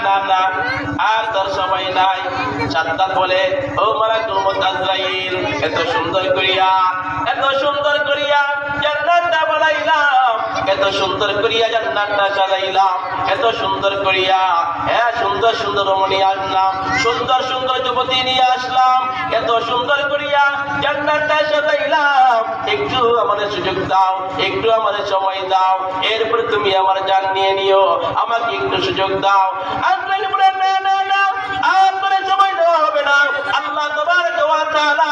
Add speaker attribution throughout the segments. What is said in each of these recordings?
Speaker 1: না না আর তোর সময় নাই। সাদ্দাত বলে, ও মালাকুল মউত আজরাইল, এত সুন্দর করিয়া জান্নাতটা বানাইলাম, এত সুন্দর করিয়া জান্নাতটা সাজাইলাম, এত সুন্দর করিয়া সুন্দর সুন্দর রমণী আনলাম, সুন্দর সুন্দর যুবতী নিয়ে আসলাম, এত সুন্দর করিয়া জান্নাতটা সাজাইলাম, একটু আমাদের সুযোগ দাও, একটু আমাদের সময় দাও, এরপরে তুমি আমার জান নিয়ে নিও, আমাকে একটু সুযোগ দাও। আজরাইল বলে, না না না, আর তোর সময় দেওয়া হবে না। আল্লাহ তাবারক ওয়া তাআলা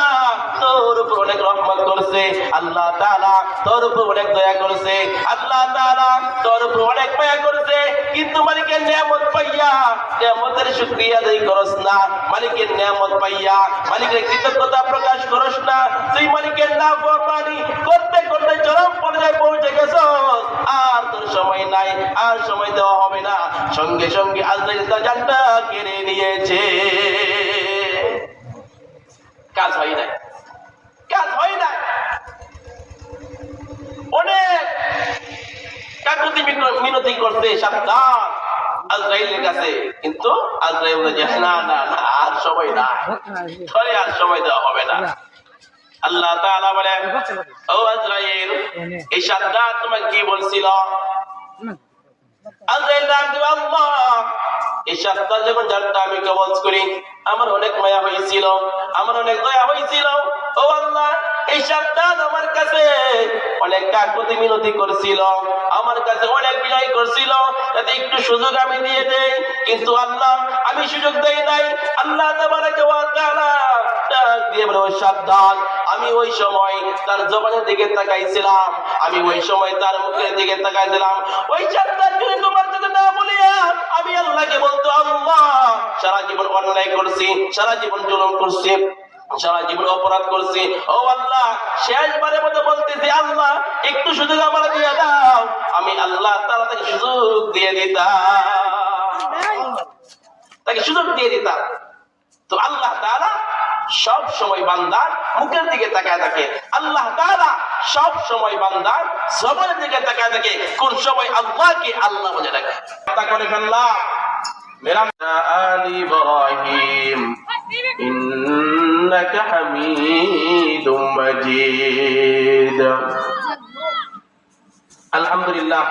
Speaker 1: তোর উপর অনেক রহমত করছে, আল্লাহ তাআলা তোর উপর অনেক দয়া করছে, আল্লাহ তাআলা তোর উপর অনেক মায়া করছে, কিন্তু মালিকের নিয়ামত পাইয়া নিয়ামতের শুকরিয়া আদায় করস না, মালিকের নিয়ামত পাইয়া মালিকের কৃতজ্ঞতা প্রকাশ করস না, তুই মালিকের নাফরমানি করতে করতে চরম পর্যায়ে পৌঁছে গেছস, আর তোর সময় নাই, আর সময় দেওয়া হবে না। সঙ্গে সঙ্গে আজরাইল তার জানটা কেড়ে নিয়েছে। কাজ হয় না, কাজ হয় না। অনেক কাকুতি মিনতি করতে সাবধান আজরাইলের কাছে, কিন্তু আজরাইল বলে, না না না, আর সময় নাই, ধরে আর সময় দেওয়া হবে না। আল্লাহ তাআলা বলে, ও আজরাইল, এই সাদ্দাত তোমাকে কি বলছিল? আজরাইল ডাক দিল, আল্লাহ, এই সাদ্দাত যখন জানটা আমি কবজ করি, আমার অনেক মায়া হয়েছিল, আমার অনেক দয়া হয়েছিল। ও আল্লাহ, এই সাদ্দাত আমার কাছে অনেক কাকুতি মিনতি করছিল, আমার কাছে অনেক বিনয় করছিল, যাতে একটু সুযোগ আমি দিয়ে দেই, কিন্তু আল্লাহ আমি সুযোগ দেই নাই। আল্লাহ তাবারক ওয়া তাআলা ডাক দিয়ে বলে, ও সাদ্দাত, আমি ওই সময় তার জবানের দিকে তাকাইছিলাম, আমি ওই সময় তার মুখের দিকে তাকাইছিলাম। ওই সাদ্দাত যদি তোমার কাছে না বলিয়া আমি আল্লাহকে বলতো, আল্লাহ, সারা জীবন অন্যায় করছি, সারা জীবন জুলুম করছি, সারা জীবন অপরাধ করছি, ও আল্লাহ, শেষবারের মতো বলতেছি, আল্লাহ একটু সুযোগ আমার দিয়ে দাও, আমি আল্লাহ তাআলা তাকে সুযোগ দিয়ে দিতাম, তাকে সুযোগ দিয়ে দিতাম। তো আল্লাহ তাআলা সব সময় বান্দার মুখের দিকে তাকায় থাকে, আল্লাহ তাআলা সব সময় বান্দার জবানের দিকে তাকায় থাকে, কোন সময় আল্লাহকে আল্লাহ বলে রাখে। কথা করে ফেললাম, মেরা আলি ইব্রাহিম ইন্নাকা হামিদুম মাজিদ। আলহামদুলিল্লাহ,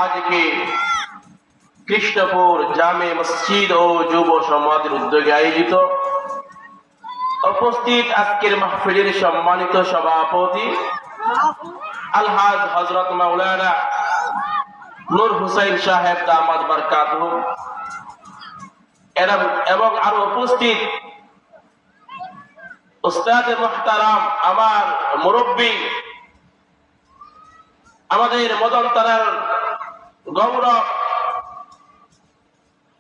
Speaker 1: আজকে কৃষ্ণপুর জামে মসজিদ ও যুব সমাজের উদ্যোগে আয়োজিত উপস্থিত আজকের মাহফিলের সম্মানিত সভাপতি আলহাজ হযরত মাওলানা নূর হুসাইন সাহেব দামাত বারকাতুহু, এবং আরো উপস্থিত উস্তাদ মুহতারাম, আমার মুরব্বী, আমাদের মদন থানার গৌরব,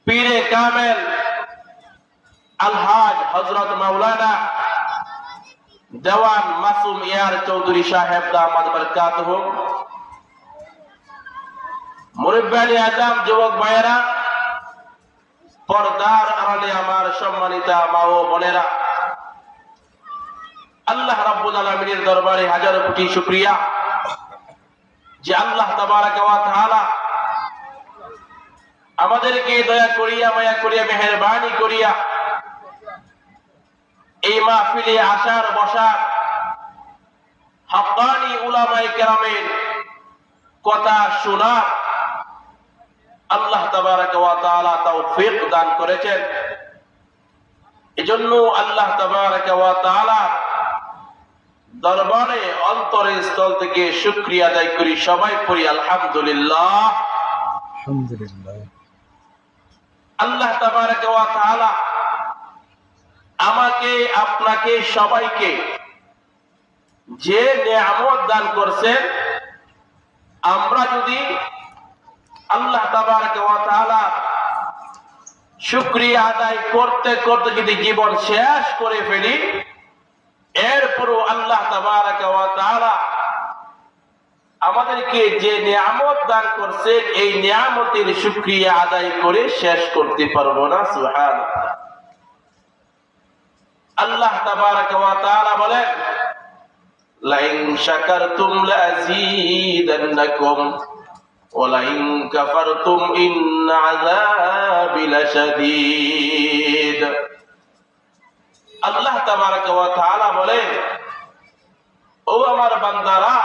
Speaker 1: পীরে কামেল আলহাজ হযরত মাওলানা দেওয়ান মাসুম ইয়ার চৌধুরী সাহেব দামাত বারকাতুহু, মুরব্বিয়ানে আজম, যুবক ভাইয়েরা, পর্দার আড়ালে আমার সম্মানিতা মা ও বোনেরা, আল্লাহ রাব্বুল আলামিনের দরবারে হাজারো কোটি শুকরিয়া যে আল্লাহ তাবারক ওয়া তাআলা আমাদেরকে দয়া করিয়া, মায়া করিয়া, মেহেরবানি করিয়া এই মাহফিলে আসার বসার, হাক্কানি উলামায়ে কেরামের কথা শোনার আল্লাহ তাবারক ওয়া তাআলা তৌফিক দান করেছেন। এজন্য আল্লাহ তাবারক ওয়া তাআলা দরবারে অন্তরের স্থল থেকে শুকরিয়া আদায় করি, সবাই পড়ি আলহামদুলিল্লাহ।
Speaker 2: আলহামদুলিল্লাহ।
Speaker 1: আল্লাহ তাবারক ওয়া তাআলা আমাকে, আপনাকে, সবাইকে যে নিয়ামত দান করছেন, আমরা যদি আল্লাহ তাবারক ওয়া তাআলা শুকরিয়া আদায় করতে করতে যদি জীবন শেষ করে ফেলি, এরপরও আল্লাহ তাবারক ওয়া তাআলা আমাদেরকে যে নিয়ামত দান করছেন, এই নিয়ামতের শুকরিয়া আদায় করে শেষ করতে পারবো না। সুবহানাল্লাহ। আল্লাহ তাবারক ওয়া তাআলা বলেন, লাইন শাকারতুম লাযীদান্নাকুম, ওয়ালাইন কাফারতুম ইন্না আযাবি লাশাদীদ। আল্লাহ তাবারাকা ওয়া তাআলা বলেন, ও আমার বান্দারা,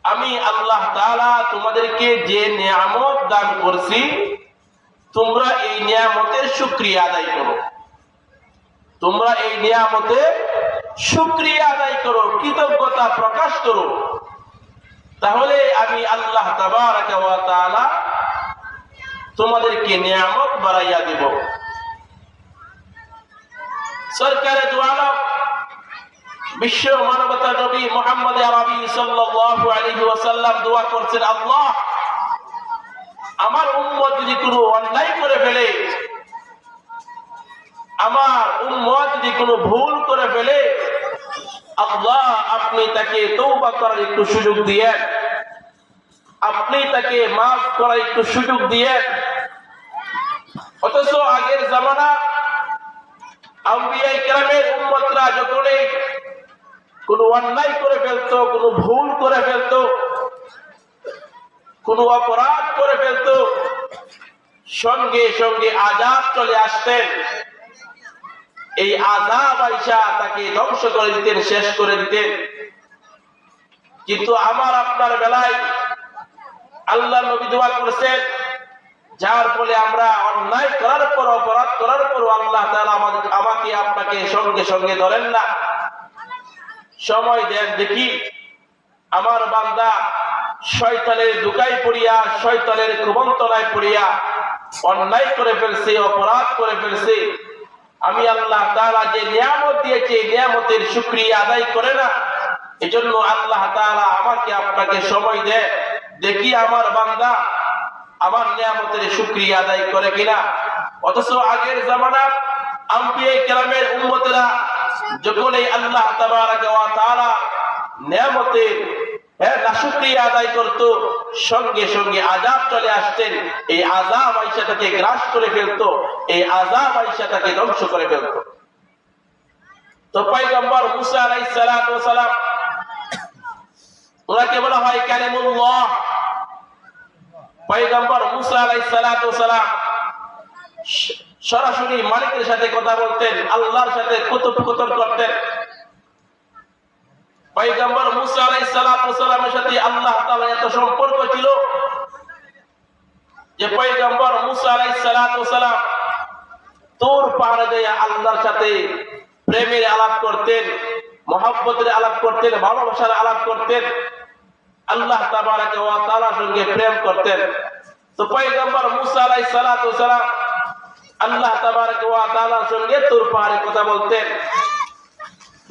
Speaker 1: আমি আল্লাহ তাআলা তোমাদেরকে যে নিয়ামত দান করছি, তোমরা এই নিয়ামতের শুকরিয়া আদায় করো। তোমরা এই নিয়ামতের শুকরিয়া আদায় করো, কৃতজ্ঞতা প্রকাশ করো। তাহলে আমি আল্লাহ তাবারাকা ওয়া তাআলা তোমাদেরকে নিয়ামত বাড়াইয়া দেব। সরকারে দু আলম বিশ্ব মানবতা নবী মুহাম্মদ আরবি সাল্লাল্লাহু আলাইহি ওয়াসাল্লাম দোয়া করছেন, আল্লাহ, আমার উম্মত যদি কোনো অন্যায় করে ফেলে, আমার উম্মত যদি কোনো ভুল করে ফেলে, আল্লাহ আপনি তাকে তওবা করার একটু সুযোগ দিয়েন, আপনি তাকে মাফ করার একটু সুযোগ দিয়েন। অথচ আগের জামানা আম্বিয়া ইকরামের উম্মতরা যখন কোনো অন্যায় করে ফেলতো, কোনো ভুল করে ফেলতো, কোনো অপরাধ করে ফেলতো, সঙ্গে সঙ্গে আযাব চলে আসতেন। এই আযাব আইসা তাকে ধ্বংস করে দিতেন, শেষ করে দিতেন। কিন্তু আমার আপনার বেলায় আল্লাহ নবী দোয়া করেছেন, যার ফলে আমরা অন্যায় করার পর, অপরাধ করার পর আল্লাহ তাআলা আমাকে আপনাকে সঙ্গে সঙ্গে ধরেন না, সময় দেন দেখি আমার বান্দা শয়তানের ধোঁকায় পড়িয়া, শয়তানের কুমন্ত্রণায় পড়িয়া অন্যায় করে ফেলছে, অপরাধ করে ফেলছে। আমি আল্লাহ তাআলা যে নিয়ামত দিয়েছে, এই নিয়ামতের শুকরিয়া আদায় করে না। এজন্য আল্লাহ তাআলা আমাকে আপনাকে সময় দেয়, দেখি আমার বান্দা আমার নিয়ামতের শুকরিয়া আদায় করে কিনা। অথচ আগের জামানা আম্বিয়া কেরামের উম্মতেরা যখন এই আল্লাহ তাবারাকা ওয়া তাআলা নিয়ামতের নাশুকরিয়া আদায় করত, সঙ্গে সঙ্গে আযাব চলে আসতেন। এই আযাব আইসা তাকে গ্রাস করে ফেলতো, এই আযাব আইসা তাকে ধ্বংস করে ফেলতো। তো পয়গম্বর মুসা আলাইহিস সালাতু ওয়াস সালাম, ওনাকে বলা হয় কালিমুল্লাহ। পয়গম্বর মুসা আলাইহিস সালাতু ওয়াস সালাম সরাসরি মালিকের সাথে কথা বলতেন, আল্লাহর সাথে কথোপকথন করতেন। পয়গম্বর মুসা আলাইহিস সালাতু ওয়াস সালামের সাথে আল্লাহ তাআলার এত সম্পর্ক ছিল যে পয়গম্বর মুসা আলাইহিস সালাতু ওয়াস সালাম তুর পাহাড়ে গিয়ে আল্লাহর সাথে প্রেমের আলাপ করতেন, মহব্বতের আলাপ করতেন, ভালোবাসার আলাপ করতেন, আল্লাহ তাবারাকা ওয়া তাআলার সঙ্গে প্রেম করতেন। তো পয়গম্বর মুসা আলাইহিস সালাতু ওয়াস সালাম আল্লাহ তাবারাকা ওয়া তাআলার সঙ্গে তুর পাহাড়ে কথা বলতেন,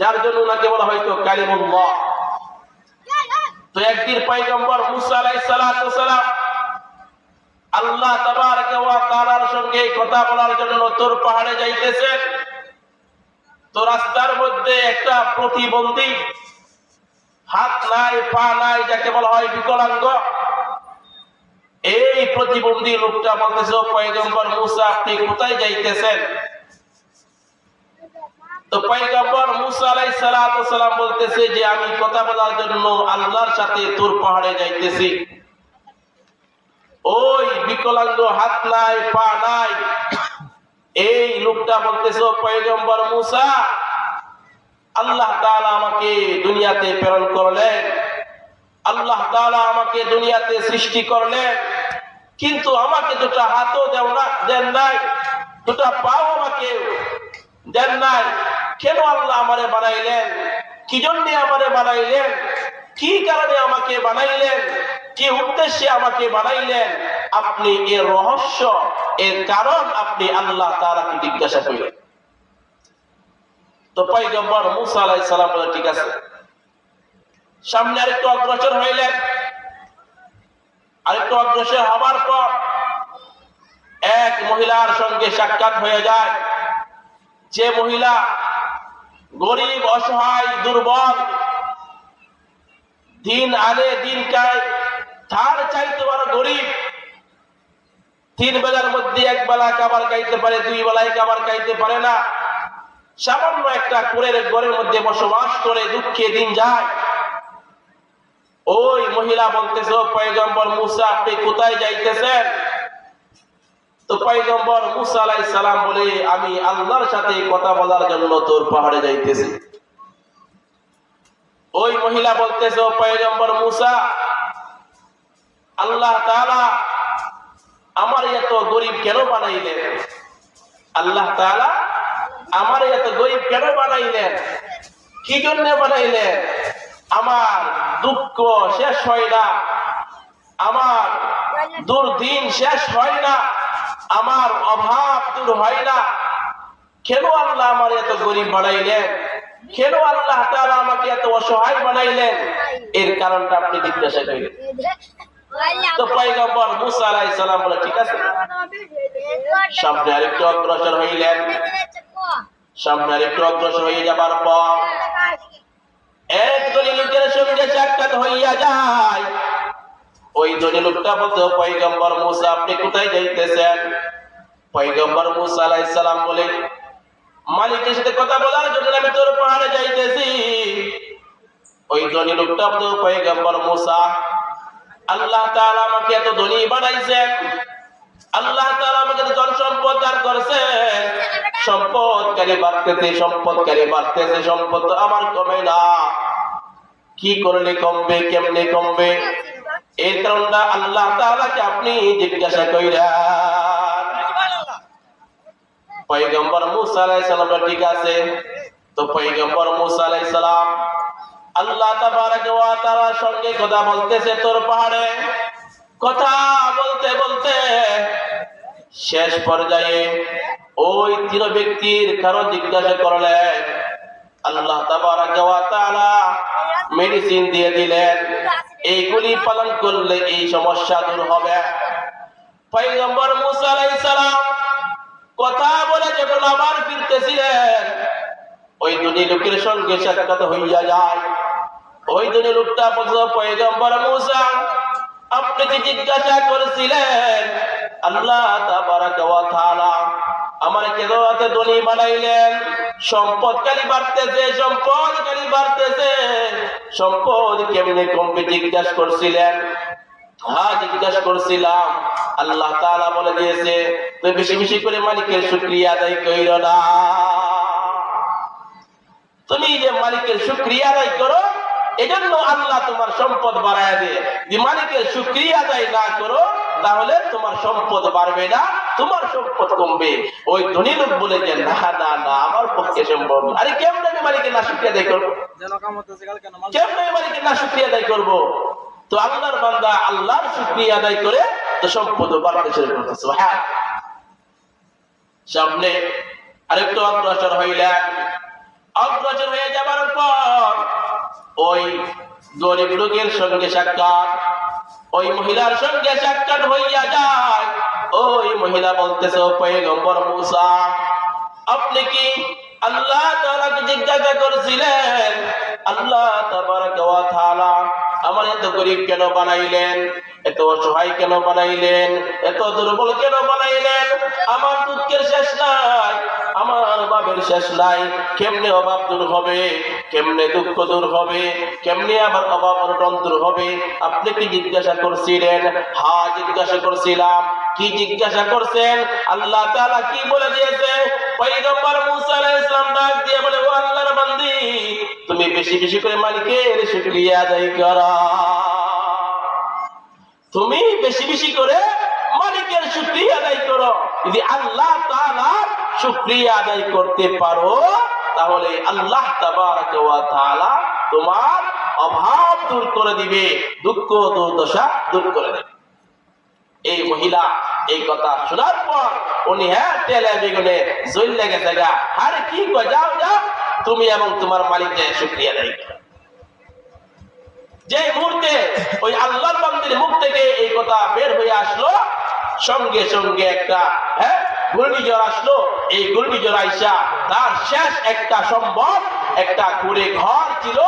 Speaker 1: যার জন্য ওনাকে বলা হয়তো কালিমুল্লাহ। তো একদিন পয়গম্বর মুসা আলাইহিস সালাতু ওয়াস সালাম আল্লাহ তাবারাকা ওয়া তাআলার সঙ্গে কথা বলার জন্য তুর পাহাড়ে যাইতেছেন। তো রাস্তার মধ্যে একটা প্রতিবন্ধী, হাত নাই, পা নাই, যাকে বলা হয় বিকলাঙ্গ, এই প্রতিবন্ধী লোকটা বলতেছে, পয়গম্বর মুসা আপনি কোথায় যাইতেছেন? তো পয়গম্বর মুসা আলাইহিস সালাতু ওয়াস সালাম বলতেছে যে আমি কথা বলার জন্য আল্লাহর সাথে তুর পাহাড়ে যাইতেছি। ওই বিকলাঙ্গ, হাত নাই, পা নাই, এই লোকটা বলতেছে, পয়গম্বর মুসা, আল্লাহ তাআলা আমাকে দুনিয়াতে প্রেরণ করলেন, আল্লাহ তাআলা আমাকে দুনিয়াতে সৃষ্টি করলেন, কিন্তু আমাকে দুটো হাতও দেন নাই, দুটো পাও আমাকে দেন নাই। কেন আল্লাহ আমারে বানাইলেন? কি জন্য আমারে বানাইলেন? কি কারণে আমাকে বানাইলেন? কি উদ্দেশ্যে আমাকে বানাইলেন? আপনি এর রহস্য, এর কারণ আপনি আল্লাহ তাআলাকে জিজ্ঞাসা করলেন। তো পয়গম্বর মুসা আলাইহিস সালাম বলেন, ঠিক আছে। সামনে আরেকটু অগ্রসর হইলেন। আরেকটু অগ্রসর হবার পর এক মহিলার সঙ্গে সাক্ষাৎ হয়ে যায়, যে মহিলা গরিব, অসহায়, দুর্বল, দিন আনে দিন খায়, তার চাইতে বড় গরিব। 3 বেলার মধ্যে 1 বেলা খাবার খাইতে পারে, 2 বেলায় খাবার খাইতে পারে না। সামান্য একটা কুড়ের ঘরের মধ্যে বসবাস করে দুঃখে দিন যায়। ওই মহিলা বলতেছে, ও পয়গম্বর মুসা, আপনি কোথায় যাইতেছেন? তো পয়গম্বর মুসা আলাইহিস সালাম বলে, আমি আল্লাহর সাথে কথা বলার জন্য তোর পাহাড়ে যাইতেছি। ওই মহিলা বলতেছে, ও পয়গম্বর মুসা, আল্লাহ তাআলা আমার এত গরিব কেন বানাইলেন? আল্লাহ তাআলা আমার এত গরিব কেন বানাইলেন? কি জন্য বানাইলেন? আমার দুঃখ শেষ হয় না, আমার দুর্দিন শেষ হয় না, আমার অভাব দূর হয় না। কেন আল্লাহ আমার এত গরিব বানাইলেন? কেন আল্লাহ তাআলা আমাকে এত অসহায় বানাইলেন? এর কারণটা আপনি জিজ্ঞাসা করেন। তো পয়গম্বর মুসা আলাইহিস সালাম বলে, ঠিক আছে। সামনে আরেকটু অগ্রসর হইলেন। সামনে আরেকটু অগ্রসর হয়ে যাবার পর এক ধনী লোকের সঙ্গে সাক্ষাৎ হইয়া যায়। ওই ধনী লোকটা বলতে, পয়গম্বর মুসা, আপনি কোথায় যাইতেছেন? পয়গম্বর মুসা আলাইহিস সালাম বলে, মালিকের সাথে কথা বলার জন্য আমি তোর পাহাড়ে যাইতেছি। ওই ধনী লোকটা বলতে, পয়গম্বর মুসা, আল্লাহ তাআলা আমাকে এত ধনী বানাইছেন, আল্লাহ তাআলা আমাকে ধন সম্পদ দান করেছেন, সম্পদকারী বাড়তেছে, সম্পদকারী বাড়তেছে, সম্পদ তো আমার কমে না। কি করলে কমবে, কেমনে কমবে? এই কারণটা আল্লাহ তাআলাকে আপনি জিজ্ঞাসা কইরান। পয়গম্বর মুসা আলাইহিস সালাম, ঠিক আছে। তো পয়গম্বর মুসা আলাইহিস সালাম আল্লাহ তাবারক ওয়া তাআলার সঙ্গে কথা বলতেছে তোর পাহাড়ে। কথা বলতে বলতে শেষ পর্যায়ে ওই তিন ব্যক্তির কারো জিজ্ঞাসা করলেন, আল্লাহ তাবারক ওয়া তাআলা মেডিসিন দিয়ে দিলেন, এইগুলি পালন করলে এই সমস্যা দূর হবে। পয়গম্বর মুসা আলাইহিস সালাম কথা বলে যখন আবার ফিরতেছিলেন, ওই ধনী লোকের সঙ্গে সাক্ষাৎ হইয়া যায়। ওই ধনী লোকটা বলল, পয়গম্বর মুসা, আপনি কি জিজ্ঞাসা করেছিলেন আল্লাহ তাবারক ওয়া তাআলা আমার কেন এত ধনী বানাইলেন? সম্পদকারী বাড়তেছে, সম্পদকারী বাড়তেছে, সম্পদ কেমনে কমবে জিজ্ঞাসা করছিলেন? হ্যাঁ, জিজ্ঞাসা করছিলাম। আল্লাহ তাআলা বলে দিয়েছে, তুমি বেশি বেশি করে মালিকের শুকরিয়া আদায় কইরো না। তুমি যে মালিকের শুকরিয়া আদায় করো, এজন্য আল্লাহ তোমার সম্পদ বাড়ায় দেয়। যদি মালিকের শুকরিয়া আদায় না করো, তাহলে তোমার সম্পদ বাড়বে না, তোমার সম্পদ কমবে। ওই ধনী লোক বলে যে, না না না, আমার পক্ষে সম্ভব না। আরে কেমনে আমি মালিকের না শুকরিয়া আদায় করবো? কেমনে মালিকের না শুকরিয়া আদায় করবো? তো আল্লাহর বান্দা আল্লাহর শুকরিয়া আদায় করে তো সম্পদ বাড়তে শুরু করতে। সুবহান। সামনে আরেকটু অগ্রসর হইলেন। অগ্রসর হয়ে যাবার পর ওই গরিব লোকের সঙ্গে সাক্ষাৎ, ওই মহিলার সঙ্গে সাক্ষাৎ হইয়া যায়। ওই মহিলা বলতেছে, পয়গম্বর মুসা, আপনি কি আল্লাহ তাআলাকে জিজ্ঞাসা করেছিলেন আল্লাহ তাবারক ওয়া তাআলা আমার এত গরিব কেন বানাইলেন, এত অসহায় কেন বানাইলেন, এত দুর্বল কেন বানাইলেন? আমার দুঃখের শেষ নাই, আমার অভাবের শেষ নাই। কেমনে অভাব দূর হবে, কেমনে দুঃখ দূর হবে, কেমনে আমার অভাব অনটন দূর হবে? আপনি কি জিজ্ঞাসা করছিলেন? হ্যাঁ, জিজ্ঞাসা করছিলাম। কি জিজ্ঞাসা করছেন? আল্লাহ তাআলা কি বলে দিয়েছে? পয়গম্বর মুসা আলাইহিস সালাম ডাক দিয়ে বলে, ও আল্লাহর বান্দি, তুমি বেশি বেশি করে মালিকের শুকরিয়া আদায় করো। তুমি বেশি বেশি করে মালিকের শুকরিয়া আদায় করো। যদি আল্লাহ তাআলার শুকরিয়া আদায় করতে পারো, তাহলে আল্লাহ তাবারক ওয়া তাআলা তোমার অভাব দূর করে দিবে, দুঃখ দুর্দশা দূর করে দেবে। এই মহিলা এই কথা শোনার পর উনি তেলে বেগুনে জল লেগে থাকা, আরে কি কয়, যাও যাও, তুমি এবং তোমার মালিক যে শুকরিয়া আদায় করো। যে মুহূর্তে ওই আল্লাহর বান্দির মুখ থেকে এই কথা বের হয়ে আসলো, সঙ্গে সঙ্গে একটা ঘূর্ণিঝড় আসলো। এই ঘূর্ণিঝড় আইসা তার শেষ একটা সম্ভব, একটা কুড়ে ঘর ছিল,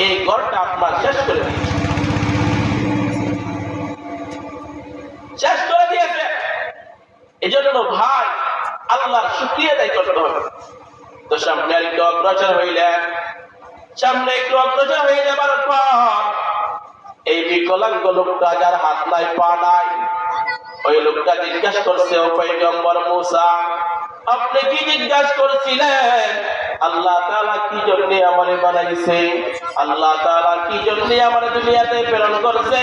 Speaker 1: এই ঘরটা আপনার শেষ করে দিয়েছে, শেষ করে দিয়েছে। এই জন্য ভাই, আল্লাহর শুকরিয়া আদায় করতে হবে। তো সামনে একটু অগ্রসর হইলেন। সামনে একটু অগ্রসর হয়ে যাবার পর বিকলাঙ্গ লোকটা, যার হাত নাই পা নাই, ওই লোকটা জিজ্ঞাসা করছে, ও পয়গম্বর মূসা, আপনি কি জিজ্ঞাসা করছিলেন? আল্লাহ তাআলা কি জন্য আমারে বানাইছে? আল্লাহ তাআলা কি জন্য আমারে দুনিয়াতে প্রেরণ করছে?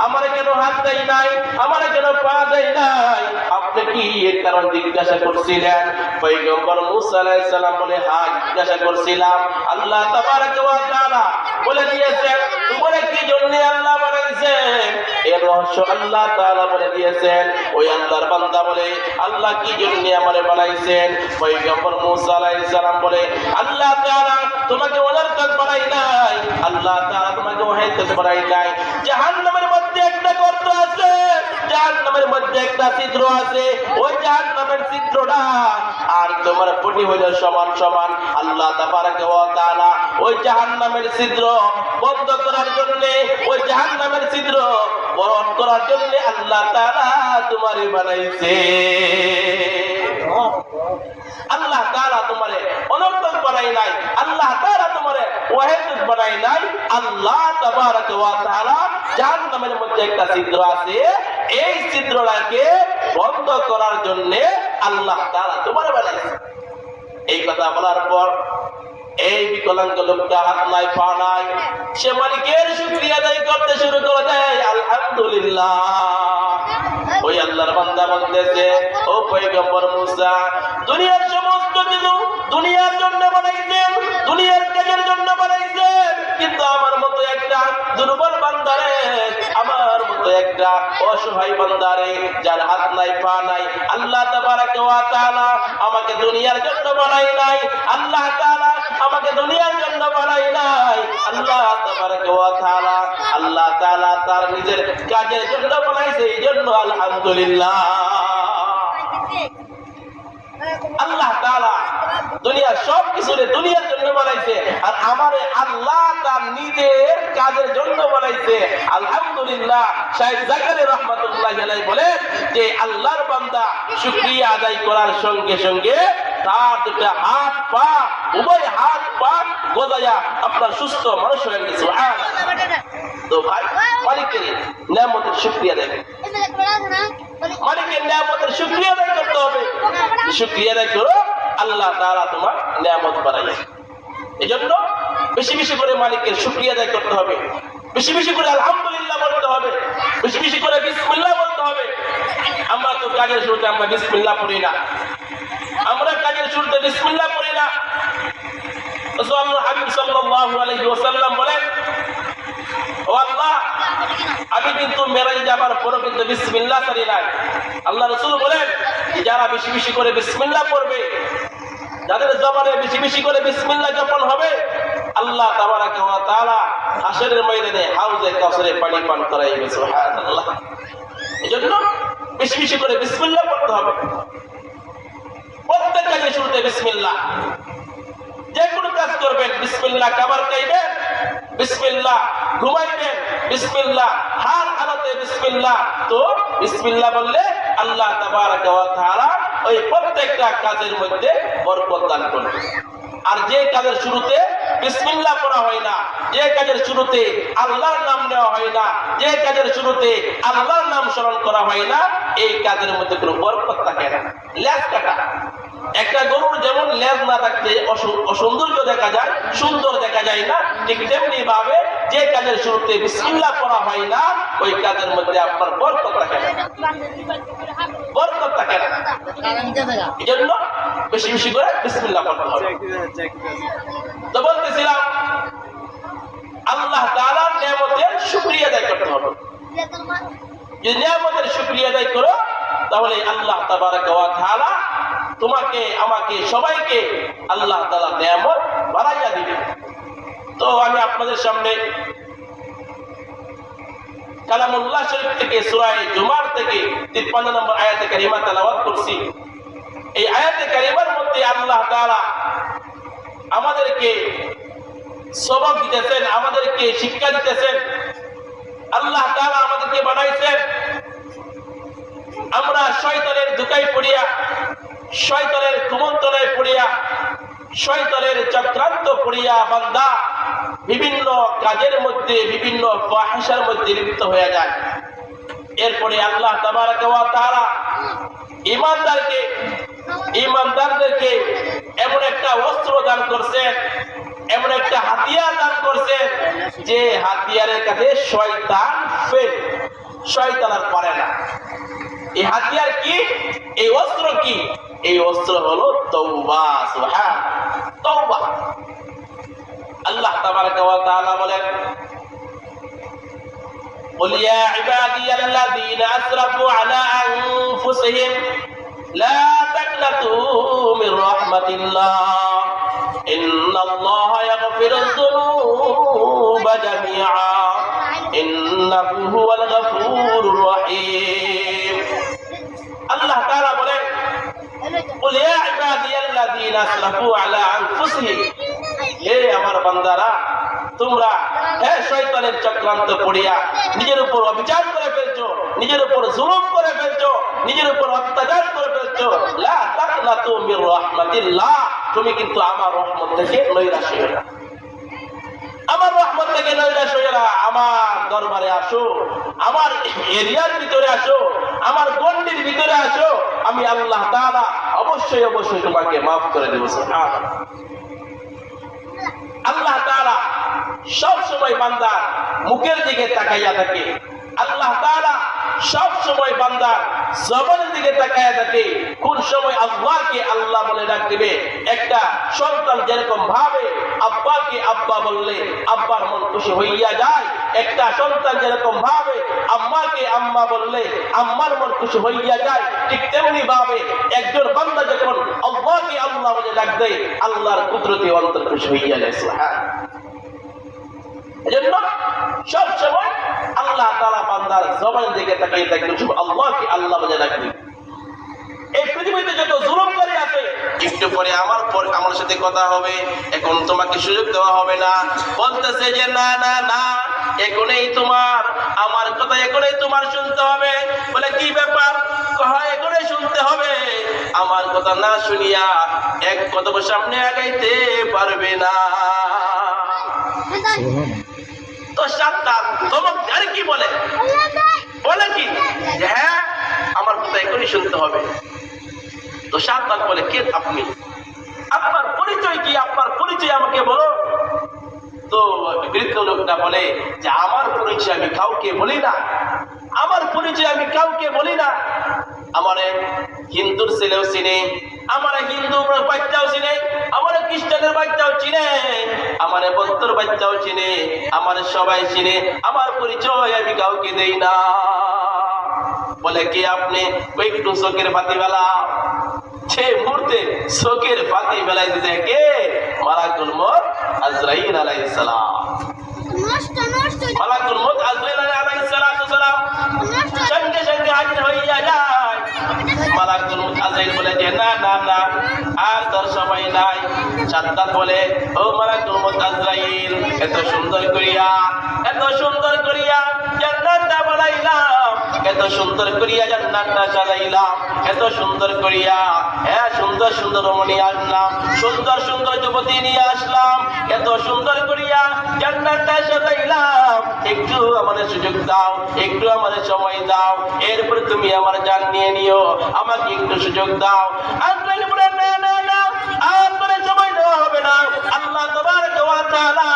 Speaker 1: আমারে কেন হাত দেয় নাই, আমারে কেন পা দেয় নাই? আপনি কি এর কারণ জিজ্ঞাসা করছিলেন? পয়গম্বর মূসা আলাইহিস সালাম বলে, হ্যাঁ জিজ্ঞাসা করছিলাম। আল্লাহ তাবারক ওয়া তাআলা বলে দিয়েছেন তোমারে কি জন্য আল্লাহ বানাইছে, এর রহস্য আল্লাহ তাআলা বলে দিয়েছেন। ওই আল্লাহর বান্দা বলে, আল্লাহ কি জন্য আমারে বানাইছেন? পয়গম্বর মূসা আলাইহিস সালাম বলে, আল্লাহ তাআলা তোমাকে অনর্থক বানাই নাই, আল্লাহ তাআলা তোমাকে ওয়াহিদ বানাই নাই। জাহান্নামের মধ্যে একটা গর্ত আছে, জাহান্নামের মধ্যে একটা ছিদ্র আছে, ওই জাহান্নামের ছিদ্রটা আর তোমার পটি হইল সমান সমান। আল্লাহ তাবারক ওয়া তাআলা ওই জাহান্নামের ছিদ্র বন্ধ করার জন্য, ওই জাহান্নামের ছিদ্র বন্ধ করার জন্য আল্লাহ তাআলা তোমারে বানাইছে। আল্লাহ তাআলা তোমারে অনর্থক বানাই নাই, আল্লাহ তাআলা তোমারে ওয়াহিদ বানাই নাই। আল্লাহ তাবারক ওয়া তাআলা জাহান্নামের মধ্যে একটা ছিদ্র আছে, এই ছিদ্রটাকে বন্ধ করার জন্য আল্লাহ তাআলা তোমারে বানাইছে। এই কথা বলার পর এই বিকলাঙ্গ লোকটা হাত নাই পা নাই, সে মালিকের শুকরিয়া আদায় করতে শুরু করে দেয়, আলহামদুলিল্লাহ। ওই আল্লাহর বান্দা বলতেছে, ও পয়গম্বর মূসা, দুনিয়ার সমস্ত কিছু দুনিয়ার জন্য বানাইছেন, দুনিয়ার কাজের জন্য বানাইছেন, কিন্তু আমার মতো একটা দুর্বল বান্দারে, আমার মতো একটা অসহায় বান্দারে, যার হাত নাই পা নাই, আল্লাহ তাবারক ওয়া তাআলা আমাকে দুনিয়ার জন্য বানাই নাই, আল্লাহ তাআলা আমাকে দুনিয়ার জন্য বানাই নাই, আল্লাহ তাবারক ওয়া তাআলা আল্লাহ তাআলা তার নিজের কাজের জন্য বানাইছে, এই জন্য আলহামদুলিল্লাহ। আল্লাহ তাআলা দুনিয়ার সব কিছুরে দুনিয়ার জন্য বানাইছে, আর আমারে আল্লাহ তার নিজের কাজের জন্য বানাইছে, আলহামদুলিল্লাহ। শাইখ জাকারিয়া রাহমাতুল্লাহি আলাইহি বলেন যে আল্লাহর বান্দা শুকরিয়া আদায় করার সঙ্গে সঙ্গে তার দুটো হাত পা, উভয় হাত পা গজায়া আপনার সুস্থ মানুষ হয়ে গেছে। সুবহানাল্লাহ। তো ভাই, মালিকের নিয়ামতের শুকরিয়া দেবেন, মালিকের নিয়ামতের শুকরিয়া আদায় করতে হবে। শুকরিয়া আদায় করো, আল্লাহ তাআলা তোমার নিয়ামত বাড়ায়। এজন্য বেশি বেশি করে মালিকের শুকরিয়া আদায় করতে হবে, বেশি বেশি করে আলহামদুলিল্লাহ বলতে হবে, বেশি বেশি করে বিসমিল্লাহ বলতে হবে। আমরা তো কাজের শুরুতে আমরা বিসমিল্লাহ পড়ি না, আমরা কাজের শুরুতে বিসমিল্লাহ পড়ি না। রাসূলুল্লাহ হাবিব সাল্লাল্লাহু আলাইহি ওয়াসাল্লাম বলেন, ও আল্লাহ, আমি কিন্তু মেরাজে যাবার পরও কিন্তু বিসমিল্লাহ পড়ি না। আল্লাহ রাসূল বলেন, যারা বেশি বেশি করে বিসমিল্লাহ পড়বে, যাদের জবানে বেশি বেশি করে বিসমিল্লাহ জপন হবে, আল্লাহ তাবারক ওয়া তাআলা হাশরের ময়দানে হাউজে কাউসারে পানি পান করাইবে। সুবহানাল্লাহ। এজন্য বেশি বেশি করে বিসমিল্লাহ পড়তে হবে, প্রত্যেক কাজের শুরুতে বিসমিল্লাহ। যে কোনো কাজ করবেন বিসমিল্লাহ, খাবার খাইবেন বিসমিল্লাহ, ঘুমাইবেন বিসমিল্লাহ, হার হালতে বিসমিল্লাহ। তো বিসমিল্লাহ বললে আল্লাহ তাবারক ওয়া তাআলা ওই প্রত্যেকটা কাজের মধ্যে বরকত দান করবে। আর যে কাজের শুরুতে বিসমিল্লাহ পড়া হয় না, যে কাজের শুরুতে আল্লাহর নাম নেওয়া হয় না, যে কাজের শুরুতে আল্লাহর নাম স্মরণ করা হয় না, এই কাজের মধ্যে কোনো বরকত থাকে না। লেজ কাটা, একটা গরুর যেমন লেজ না থাকলে অসৌন্দর্য দেখা যায়, সুন্দর দেখা যায় না, ঠিক তেমনি ভাবে যে কাজের শুরুতে বিসমিল্লাহ পড়া হয় না, ওই কাজের মধ্যে আপনার বরকত থাকে না, বরকত থাকে না। এজন্য বেশি বেশি করে বিসমিল্লাহ পড়তে হবে। তো বলতেছিলাম, আল্লাহ তাআলার নিয়ামতের শুকরিয়া আদায় করতে হবে। যদি নিয়ামতের শুকরিয়া আদায় করো, তাহলে আল্লাহ তাবারক ওয়া তাআলা তোমাকে, আমাকে, সবাইকে আল্লাহ তাআলা নিয়ামত বাড়াইয়া দিবে। তো আমি আপনাদের সামনে কালামুল্লাহ শরীফ থেকে সূরা জুমার থেকে 53 নম্বর আয়াতে কারিমা তেলাওয়াত করছি। এই আয়াতে কারিমার মধ্যে আল্লাহ তাআলা আমাদেরকে সবক দিতেছেন, আমাদেরকে শিক্ষা দিতেছেন। আল্লাহ তাআলা আমাদেরকে বানাইছেন আমরা শয়তানের ধোঁকায় পড়িয়া, শয়তানের কুমন্ত্রণায় পড়িয়া শয়তানের চক্রান্ত করিয়া বান্দা বিভিন্ন কাজের মধ্যে বিভিন্ন ফাহিশার মধ্যে লিপ্ত হয়ে যায়। এরপরে আল্লাহ তাবারাকা ওয়া তাআলা ঈমানদারদেরকে এমন একটা অস্ত্র দান করছেন, এমন একটা হাতিয়ার দান করছেন যে হাতিয়ারের কাছে শয়তান ফেল, শয়তান আর পারে না। এই হাতিয়ার কি? এই অস্ত্র কি? এই অস্ত্র হলো তওবা। সুবহান তওবা। আল্লাহ তাবারাকা ওয়া তাআলা বলেন, قل يا عبادي الذين أسرفوا على أنفسهم لا تقنطوا من رحمة الله إن الله يغفر الذنوب جميعا إنه هو الغفور الرحيم। الله تعالى বলেন, قل يا عبادي الذين أسرفوا على أنفسهم, হে আমার বান্দারা, তোমরা শয়তানের চক্রান্ত পড়িয়া নিজের উপর অবিচার করে ফেলছো, নিজের উপর জুলুম করে ফেলছো, নিজের উপর অত্যাচার করে ফেলছো। লা তাকনাতু মির রাহমাতিল্লাহ, তুমি কিন্তু আমার রহমত থেকে নৈরাশ হইও না, আমার রহমত থেকে নৈরাশ হইও না। আমার দরবারে আসো, আমার এরিয়ার ভিতরে আসো, আমার গণ্ডির ভিতরে আসো, আমি আল্লাহ তাআলা অবশ্যই অবশ্যই তোমাকে মাফ করে দেব। সুবহানাল্লাহ। আল্লাহ তাআলা সব সময় বান্দার মুখের দিকে তাকাইয়া থাকে, আল্লাহ তাআলা সব সময় বান্দার জবানের দিকে তাকাইয়া থাকে। কোন সময় আল্লাহকে আল্লাহ বলে ডাক দিবে। একটা সন্তান যেরকম ভাবে আব্বাকে আব্বা বললে আব্বার মন খুশি হইয়া যায়, একটা সন্তান যেরকম ভাবে আম্মাকে আম্মা বললে আম্মার মন খুশি হইয়া যায়, ঠিক তেমনি ভাবে একজন বান্দা যখন আল্লাহকে আল্লাহ বলে ডাক দেয়, আল্লাহর কুদরতে অন্তর খুশি হইয়া যায়। সুবহানাল্লাহ। এজন্য সব সময় আল্লাহ তাআলা বান্দার জবানের দিকে তাকিয়ে থাকবেন, শুধু আল্লাহকে আল্লাহ বলে ডাকবেন। এই পৃথিবীতে যত জুলুম করে আছে, একটু পরে আমার সাথে কথা হবে, এখন তোমাকে সুযোগ দেওয়া হবে না। বলতেছে যে না না না, এখনই তোমার আমার কথা এখনই তোমার শুনতে হবে। বলে কি ব্যাপার? হয় এখনই শুনতে হবে। আমার কথা না শুনিয়া এক কদম সামনে আগাইতে পারবে না। তো সাবধান। তোমার আর কি বলে কি যে হ্যাঁ আমার কথা এখনই শুনতে হবে। তো সাবধান বলে, কে আপনি? আপনার পরিচয় কি? আপনার পরিচয় আমাকে বলো। তো বৃদ্ধ লোকটা বলে যে আমার পরিচয় আমি কাউকে বলি না, আমার পরিচয় আমি কাউকে বলি না। আমার হিন্দুর ছেলেও চিনে, আমার হিন্দু বাচ্চাও চিনে, আমার খ্রিস্টানের বাচ্চাও চিনে, আমার বৌদ্ধর বাচ্চাও চিনে, আমার সবাই চিনে। আমার পরিচয় আমি কাউকে দেই না। বলে কি আপনি? একটু চোখের বাতি বেলা। সে মুহূর্তে চোখের বাতি বেলায় দিতে কে? মালাকুল মউত আজরাইল আলাইহিস সালাম। মালাকুল মউত আজরাইল আলাইহিস সালাম সঙ্গে সঙ্গে হাজির হইয়া যায়। মালাকুল মউত আজরাইল বলে যে না না না, আর তোর সময় নাই। সাদ্দাত বলে, ও মালাকুল মউত আজরাইল, এত সুন্দর করিয়া জান্নাতটা বানাইলাম, এত সুন্দর করিয়া জান্নাতটা সাজাইলাম, এত সুন্দর করিয়া সুন্দর সুন্দর রমণী আসলাম, সুন্দর সুন্দর যুবতী নিয়ে আসলাম, এত সুন্দর করিয়া জান্নাতটা সাজাইলাম। একটু আমাদের সুযোগ দাও, একটু আমাদের সময় দাও, এরপরে তুমি আমার জান নিয়ে নিও, আমাকে একটু সুযোগ দাও। আজরাইল বলে না না না, আর তোরে সময় দেওয়া হবে না। আল্লাহ তাবারaka ওয়া তাআলা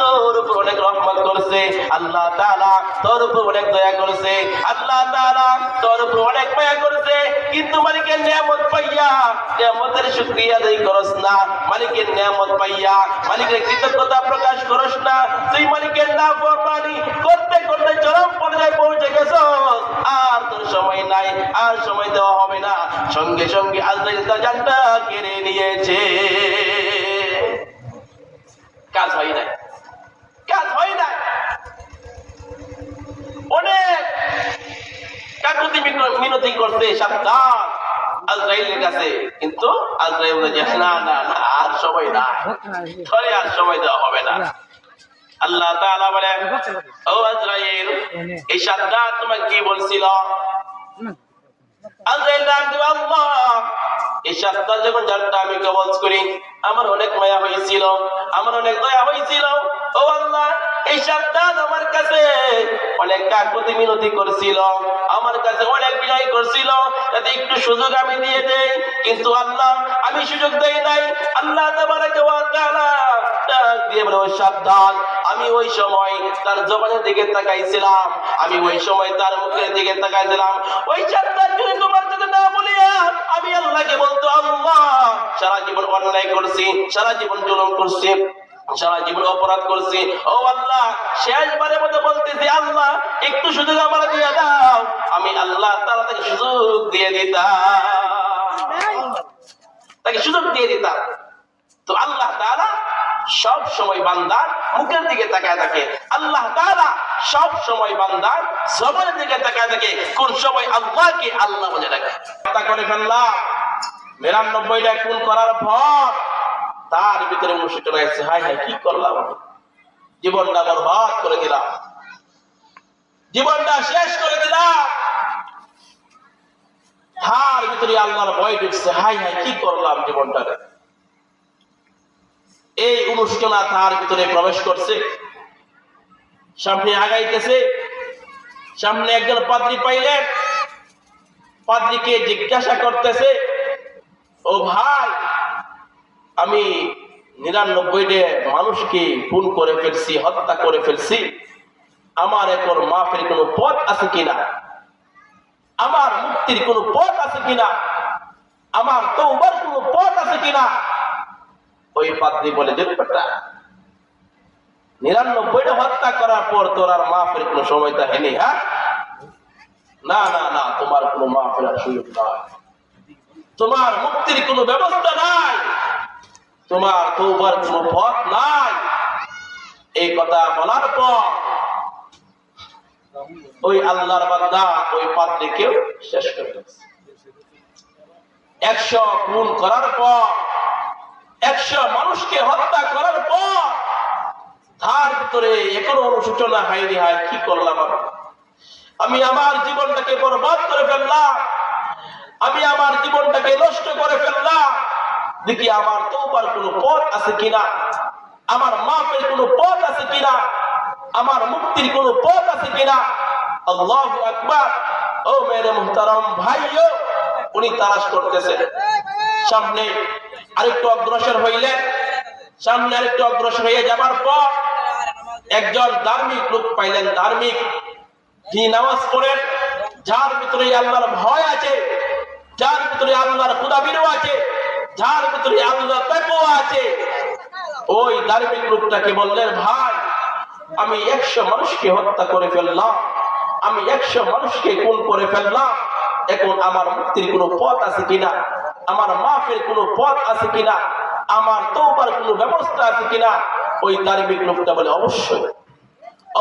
Speaker 1: তোর উপর অনেক রহমত করছে, আল্লাহ তাআলা তোর উপর অনেক দয়া করছে, আল্লাহ তাআলা তোর উপর অনেক মায়া করছে। কিন্তু মালিকের নিয়ামত পাইয়া নিয়ামতের শুকরিয়া আদায় করস না, মালিকের নিয়ামত পাইয়া মালিকের কৃতজ্ঞতা প্রকাশ করস না। তুই মালিকের নাফরমানি করতে করতে চরম পর্যায়ে পৌঁছে গেছস। আর তোর সময় নাই, আর সময় দেওয়া হবে না। সঙ্গে সঙ্গে আজরাইল তার জানটা কেড়ে নিয়েছে। কাজ হয় না, কাজ হয় না। অনেক কাকুতি মিনতি করতে সাবধান আজরাইলের কাছে, কিন্তু আজরাইল বলে যে না না না, আর সময় নাই, ধরে আর সময় দেওয়া হবে না। আল্লাহ তাআলা বলেন, ও আজরাইল, এই সাদ্দাত তোমাকে কি বলছিল? আজরাইল ডাক দিল, আল্লাহ, এই 7টা যখন জালটা আমি কবজ করি আমার অনেক মায়া হয়েছিল, আমার অনেক দয়া হয়েছিল। ও আল্লাহ, এই 7টা আমার কাছে অনেক কাকুতি মিনতি করছিল, আমার কাছে অনেক বিনয় করছিল যাতে একটু সুযোগ আমি দিয়ে দেই, কিন্তু আল্লাহ আমি সুযোগ দেই নাই। আল্লাহ তাবারাকা ওয়া তাআলা ডাক দিয়ে বলে, সাবধান। আমি ওই সময় তার জবানের দিকে তাকাইছিলাম, আমি ওই সময় তার মুখের দিকে তাকাইছিলাম। ওই 7টার জন্য তোমার কাছে না বলিয়া আমি আল্লাহকে বলতো, আল্লাহ সারা জীবন অন্যায় করছি, সারা জীবন জুলুম করছি, সারা জীবন অপরাধ করছি। ও আল্লাহ, শেষবারের মতো বলতেছি, আল্লাহ একটু সুযোগ আমার দিয়ে দাও। আমি আল্লাহ তাআলা তাকে সুযোগ দিয়ে দিতাম, তাকে সুযোগ দিয়ে দিতাম। তো আল্লাহ তাআলা সব সময় বান্দার মুখের দিকে তাকায় থাকে, আল্লাহ তাআলা সব সময় বান্দার জবানের দিকে তাকায় থাকে। কোন সময় আল্লাহকে আল্লাহ বলে ডাকে। কথা করে ফেললাম ৯৯টা খুন করার পর তার ভিতরে অনুশোচনা আছে, হায় হায় কি করলাম, জীবনটা বরবাদ করে দিলাম, জীবনটা শেষ করে দিলাম। তার ভিতরে আল্লাহর ভয় ঢুকছে, হায় হায় কি করলাম জীবনটাকে। এই অনুশোচনা তার ভিতরে প্রবেশ করছে, সামনে আগাইতেছে। সামনে একজন পাদ্রী পাইলেন, পাদ্রীকে জিজ্ঞাসা করতেছে, ও ভাই, আমি ৯৯টা মানুষকে খুন করে ফেলছি, হত্যা করে ফেলছি, আমার এখন মাফের কোনো পথ আছে কিনা, আমার মুক্তির কোনো পথ আছে কিনা, আমার তওবার কোনো পথ আছে কিনা। ওই পাদ্রী বলে, যে বেটা ৯৯টা হত্যা করার পর তোর আর মাফের কোনো সময় থাকেনি? হ্যাঁ, না না না, তোমার কোনো মাফের সুযোগ নাই, তোমার মুক্তির কোনো ব্যবস্থা নাই, তোমার তওবার কোনো পথ নাই। এই কথা বলার পর ওই আল্লাহর বান্দা ওই পাদ্রীকেও শেষ করে দিয়েছে। ১০০ খুন করার পর, ১০০ মানুষকে হত্যা করার পর তার ভিতরে এখনো অনুশোচনা হয়নি, হয় কি করলাম আমি আমার জীবনটাকে বরবাদ করে ফেললাম, আমি আমার জীবনটাকে নষ্ট করে ফেললাম। দেখি আমার তওবার কোনো পথ আছে কিনা, আমার মাফের কোনো পথ আছে কিনা, আমার মুক্তির কোনো পথ আছে কিনা। আল্লাহু আকবার। ও মেরে মুহতারাম ভাইও, উনি তালাশ করতেছে। সামনে আরেকটু অগ্রসর হইলেন, সামনে আরেকটু অগ্রসর হয়ে যাবার পর একজন ধার্মিক লোক পাইলেন, ধার্মিক, যিনি নামাজ পড়েন, যার ভিতরে আল্লাহর ভয় আছে, যার ভিতরে আল্লাহর খুদাবিরও আছে, যার ভিতরে আল্লাহর তাকওয়া আছে। ওই ধার্মিক লোকটাকে বললেন, ভাই আমি ১০০ মানুষকে হত্যা করে ফেললাম, আমি ১০০ মানুষকে খুন করে ফেললাম, এখন আমার মুক্তির কোনো পথ আছে কিনা, আমার মাফের কোনো পথ আছে কিনা, আমার তওবার কোনো ব্যবস্থা আছে কিনা। ওই ধার্মিক লোকটা বলে, অবশ্যই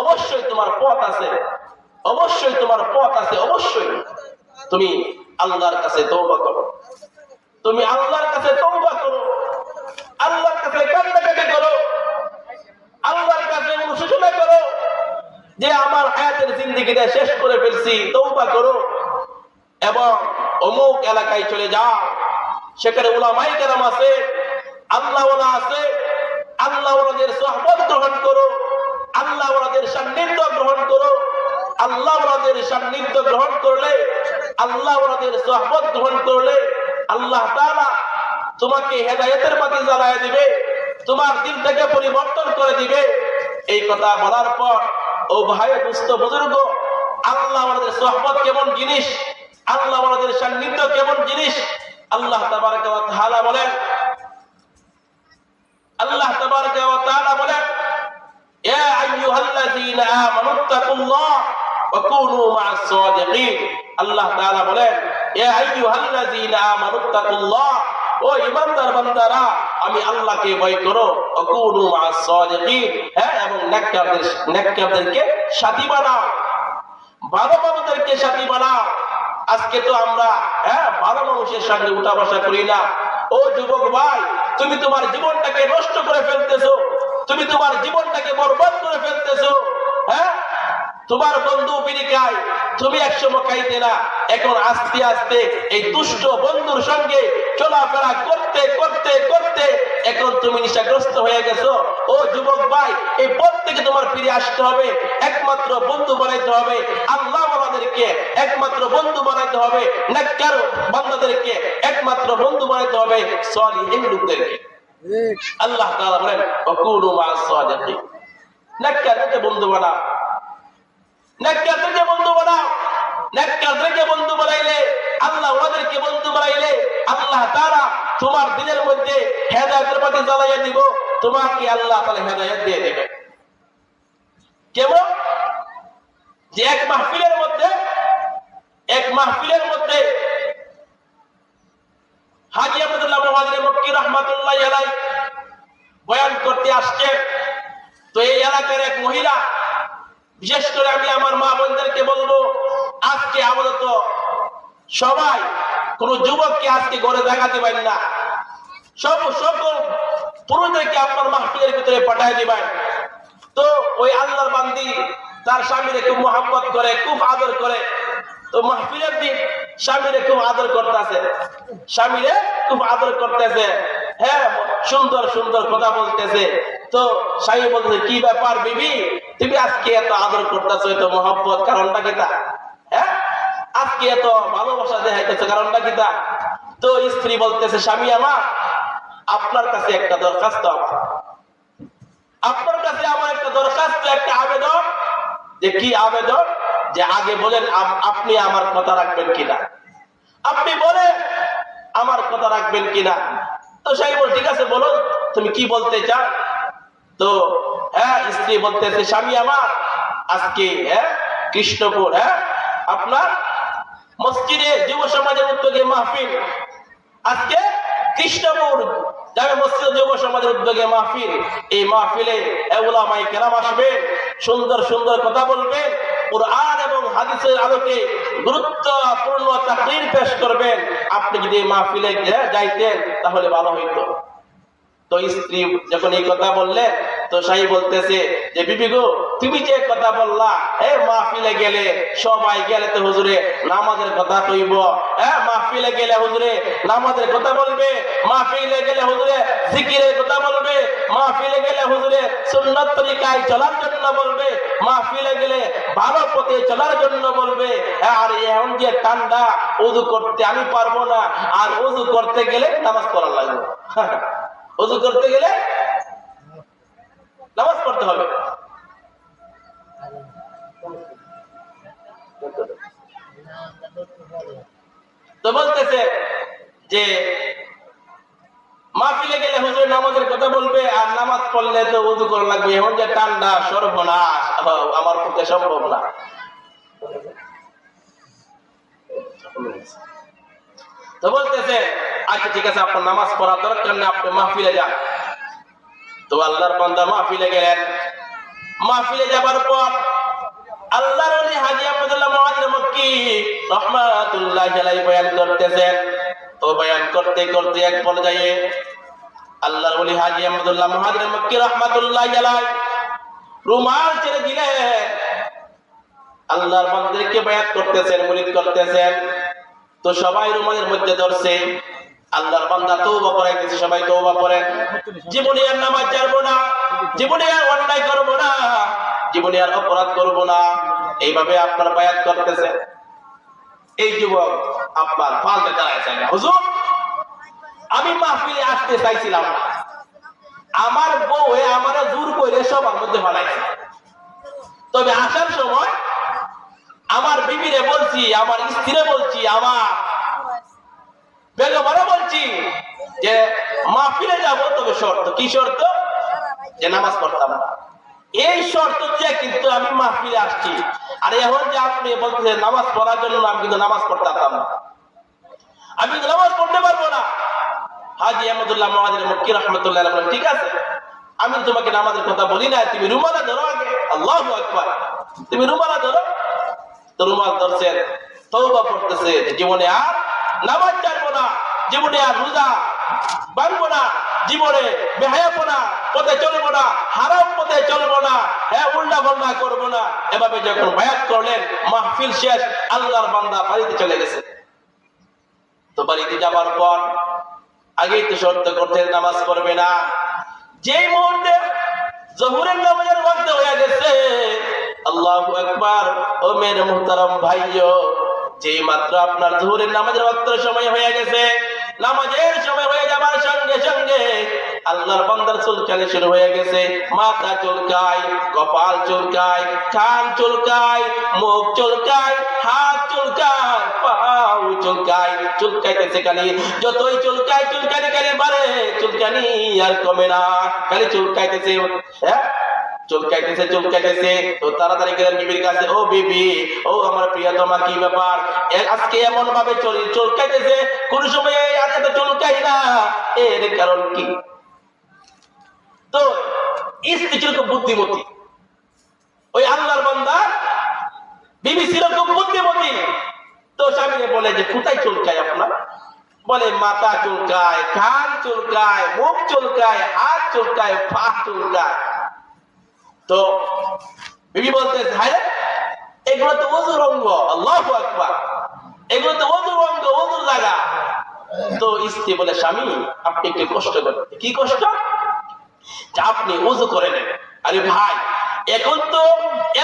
Speaker 1: অবশ্যই তোমার পথ আছে, অবশ্যই তোমার পথ আছে, অবশ্যই তুমি আল্লাহর কাছে তওবা করো, তুমি আল্লাহর কাছে তওবা করো, আল্লাহর কাছে কান্নাকাটি করো, আল্লাহর কাছে অনুশোচনা করো যে আমার হায়াতের জিন্দেগিটা শেষ করে ফেলছি, তওবা করো। এবং অমুক এলাকায় চলে যাও, সেখানে উলামায়ে কেরাম আছে, আল্লাহওয়ালা আছে, আল্লাহওয়ালাদের সোহবত গ্রহণ করো, আল্লাহওয়ালাদের সান্নিধ্য গ্রহণ করো। আল্লাহওয়ালাদের সান্নিধ্য গ্রহণ করলে, আল্লাহওয়ালাদের সোহবত গ্রহণ করলে আল্লাহ তাআলা তোমাকে হেদায়েতের বাতি জ্বালায় দিবে, তোমার দিলটাকে পরিবর্তন করে দিবে। এই কথা বলার পর, ও ভাই দুস্থ বুজুর্গ, আল্লাহওয়ালাদের সোহবত কেমন জিনিস, আল্লাহওয়ালাদের সান্নিধ্য কেমন জিনিস, আল্লাহ তাবারাকা ওয়া তাআলা বলেন, আল্লাহ তাবারাকা ওয়া তাআলা বলেন, ইয়া আইয়ুহাল্লাযীনা আমানুত্তাকুল্লাহ ওয়া কুনু মা'আস সাদিকিন। আল্লাহ তাআলা বলেন, ইয়া আইয়ুহাল্লাযীনা আমানুত্তাকুল্লাহ, ও ঈমানদার বান্দারা আমি আল্লাহকে ভয় করো, ওয়া কুনু মা'আস সাদিকিন, হ্যাঁ, এবং নেককারদেরকে সাথী বানাও, ভালো মানুষদেরকে সাথী বানাও। আজকে তো আমরা ভালো মানুষের সঙ্গে উঠা বসা করি না। ও যুবক ভাই, তুমি তোমার জীবনটাকে নষ্ট করে ফেলতেছো, তুমি তোমার জীবনটাকে বরবাদ করে ফেলতেছো। হ্যাঁ, তোমার বন্ধু বিরিকায় তুমি একসময় খাইতে না, এখন আস্তে আস্তে এই দুষ্ট বন্ধুর সঙ্গে চলাফেরা করতে করতে করতে এখন তুমি নেশাগ্রস্ত হয়ে গেছো। ও যুবক ভাই, এই পথ থেকে তোমার ফিরে আসতে হবে। একমাত্র বন্ধু বানাইতে হবে আল্লাহ ওয়ালাদেরকে, একমাত্র বন্ধু বানাইতে হবে নেককার বান্দাদেরকে, একমাত্র বন্ধু বানাইতে হবে সালিহিন লোকদেরকে। আল্লাহ তাআলা বলেন ওয়াকুনু মা'আস সাদিকিন, নেককারদেরকে বন্ধু বানাও, নেককারদেরকে বন্ধু বানাও। নেককারদেরকে বন্ধু বানাইলে, আল্লাহ ওয়াদেরকে বন্ধু বানাইলে আল্লাহ তাআলা তোমার দিলের মধ্যে হেদায়েতের বাতি জ্বালাইয়া দিব, তোমাকে আল্লাহ তাআলা হেদায়েত দিয়ে দেবে। কেমন? যে এক মাহফিলের মধ্যে হাজী আব্দুল্লাহ মুহাজির মক্কি রাহমাতুল্লাহি আলাইহি বয়ান করতে আসছেন। তো এই এলাকার এক মহিলা, বিশেষ করে আমি আমার মা বোনদেরকে বলবো, আজকে আপাতত সবাই কোন যুবককে আজকে ঘরে জায়গা দিবেন না, সকল পুরুষদেরকে আপনার মাহফিলের ভিতরে পাঠিয়ে দিবেন। তো ওই আল্লাহর বান্দি তার স্বামীরে খুব মহব্বত করে, খুব আদর করে। তো মাহফিলের দিন স্বামীরে খুব আদর করতেছে, হ্যাঁ, সুন্দর সুন্দর কথা বলতেছে। তো স্বামী বলতেছে, কি ব্যাপার বিবি, তুমি আজকে এত আদর করতেছো, এত মহব্বত, কারণটা কি? হ্যাঁ, আজকে এত ভালোবাসা দেখাইতেছে, কারণটা কি? তো স্ত্রী বলতেছে, স্বামী আমার, আপনার কাছে একটা দরখাস্ত, আপনার কাছে আমার একটা দরখাস্ত, একটা আবেদন। যে কি আবেদন? যে আগে বলেন আপনি আমার কথা রাখবেন কিনা, আপনি বলেন আমার কথা রাখবেন কিনা। তো সেই বল, ঠিক আছে বলুন তুমি কি বলতে চাও। তো হ্যাঁ, স্ত্রী বলতেছে, স্বামী আমার, আজকে কৃষ্ণপুর আপনার মসজিদে যুব সমাজের উদ্যোগে মাহফিল, আজকে কৃষ্ণপুর জামে মসজিদ যুব সমাজের উদ্যোগে মাহফিল। এই মাহফিলে উলামায়ে কেরাম আসবেন, সুন্দর সুন্দর কথা বলবেন, কুরআন এবং হাদিসের আলোকে গুরুত্বপূর্ণ তাকরীর পেশ করবেন। আপনি যদি এই মাহফিলে যাইতেন তাহলে ভালো হইতো। তো স্ত্রী যখন এই কথা বললেন, তো শাহী বলতেছে যে বিবি গো, তুমি যে কথা বললা, মাহফিলে গেলে সবাই গেলে তো হুজুরে নামাজের কথা কইব, মাহফিলে গেলে হুজুরে নামাজের কথা বলবে, মাহফিলে গেলে হুজুরে জিকিরের কথা বলবে, মাহফিলে গেলে হুজুরে সুন্নাত তরিকায় চলার জন্য বলবে, মাহফিলে গেলে ভালো পথে চলার জন্য বলবে। আর এখন যে ঠান্ডা, ওযু করতে আমি পারবো না, আর ওযু করতে গেলে নামাজ পড়া লাগবে, ওযু করতে গেলে নামাজ পড়তে হবে। তো বলতেছে যে মাহফিলে গেলে হুজুর নামাজের কথা বলবে, আর নামাজ পড়লে তো ওযু করা লাগবে, এখন যে ঠান্ডা, সর্বনাশ, আমার পক্ষে সম্ভব না। তো বলতেছে, আচ্ছা ঠিক আছে, আপনার নামাজ পড়ার দরকার নেই, আপনি মাহফিলে যান। তো আল্লাহর বান্দা মাহফিলে গেলেন। মাহফিলে যাবার পর আল্লাহর ওলি হাজী আব্দুল্লাহ মুহাজির মক্কি রাহমাতুল্লাহি আলাইহি বয়ান করতেছেন। তো বয়ান করতে করতে এক পর্যায়ে আল্লাহর ওলি হাজী আব্দুল্লাহ মুহাজির মক্কি রাহমাতুল্লাহি আলাইহি রুমাল ছেড়ে দিলেন। আল্লাহর বান্দাদেরকে বায়াত করতেছেন, মুরিদ করতেছেন। তো সবাই রুমালের মধ্যে ধরছে। আল্লাহর বান্দা তওবা করাইতেছে, সবাই তওবা করেন, জীবনে আর নামাজ ছাড়বো না, জীবনে আর অন্যায় করবো না, জীবনে আর অপরাধ করবো না, এইভাবে আপনার বায়াত করতেছে। এই যুবক আপনার ফালতে দাঁড়াইছে, হুজুর আমি মাহফিলে আসতে চাইছিলাম না, আমার বউ আমারে জোর করে সবার মধ্যে ফালাইছে, তবে আসার সময় আমার বিবিরে বলছি, আমার স্ত্রীরে বলছি, আমার বেগমরে বলছি যে মাহফিলে যাব, তবে শর্ত, কি শর্ত? যে নামাজ পড়তাম না। এই শর্ত দিয়ে কিন্তু আমি মাহফিলে আসছি। আর এখন যে আপনি বলতেছেন নামাজ পড়ার জন্য, আমি কিন্তু নামাজ পড়তাম না, আমি কিন্তু নামাজ পড়তে পারবো না। হাজী আহমদুল্লাহ মুহাজির মক্কি রাহমাতুল্লাহি আলাইহি বলেন, ঠিক আছে, আমি তোমাকে নামাজের কথা বলি না, তুমি রুমালা ধরো আগে, আল্লাহু আকবার, তুমি রুমালা ধরো। তো রুমাল ধরছেন, তওবা করতেছে, জীবনে আর নামাজ ছাড়বো না, জীবনে আর রোজা ভাঙবো না, জীবনে বেহায়াপনা পথে চলবো না, হারাম পথে চলবো না, উল্টা পাল্টা করবো না। এভাবে যখন বায়াত করলেন, মাহফিল শেষ, আল্লাহর বান্দা বাড়িতে চলে গেছে। তো বাড়িতে যাবার পর আগেই তো শর্ত করতে নামাজ পড়বে না। যেই মুহূর্তে জোহরের নামাজের ওয়াক্ত হয়ে গেছে, আল্লাহু আকবার, ও মেরে মুহতারাম ভাইও, যেই মাত্র আপনার জোহরের নামাজের ওয়াক্তের সময় হয়ে গেছে, নামাজের সময় হয়ে যাবার সঙ্গে সঙ্গে আল্লাহর বান্দার চুলকানি শুরু হয়ে গেছে। মাথা চুলকায়, কপাল চুলকায়, কান চুলকায়, মুখ চুলকায়, হাত চুলকায়, পাও চুলকায়, চুলকাইতেছে খালি। যতই চুলকায় চুলকানি খালি বাড়ে, চুলকানি আর কমে না, খালি চুলকাইতেছে। হ্যাঁ, চুলকাইতেছে চুলকাইতেছে। তো তাড়াতাড়ি গেলেন বিবির কাছে, ও বিবি, ও আমার প্রিয়তমা, কি ব্যাপার আজকে এমন ভাবে চুলকাইতেছে, কোন সময় আজকে তো চুলকাই না, এর কারণ কি? তো স্ত্রী ছিল খুব বুদ্ধিমতী, ওই আল্লাহর বান্দা বিবি ছিল খুব বুদ্ধিমতী। তো স্বামীকে বলে যে কোথায় চুলকায় আপনার? বলে মাথা চুলকায়, কান চুলকায়, মুখ চুলকায়, হাত চুলকায়, পা চুলকায়। তো বিবি বলতে, হ্যাঁ এগুলো তো ওযুর অঙ্গ, আল্লাহু আকবার, এগুলো তো ওযুর অঙ্গ, ওযুর জায়গা। তো স্ত্রী বলে, স্বামী আপনি একটু কষ্ট করেন। কি কষ্ট? আপনি ওযু করে নেন। আরে ভাই, এখন তো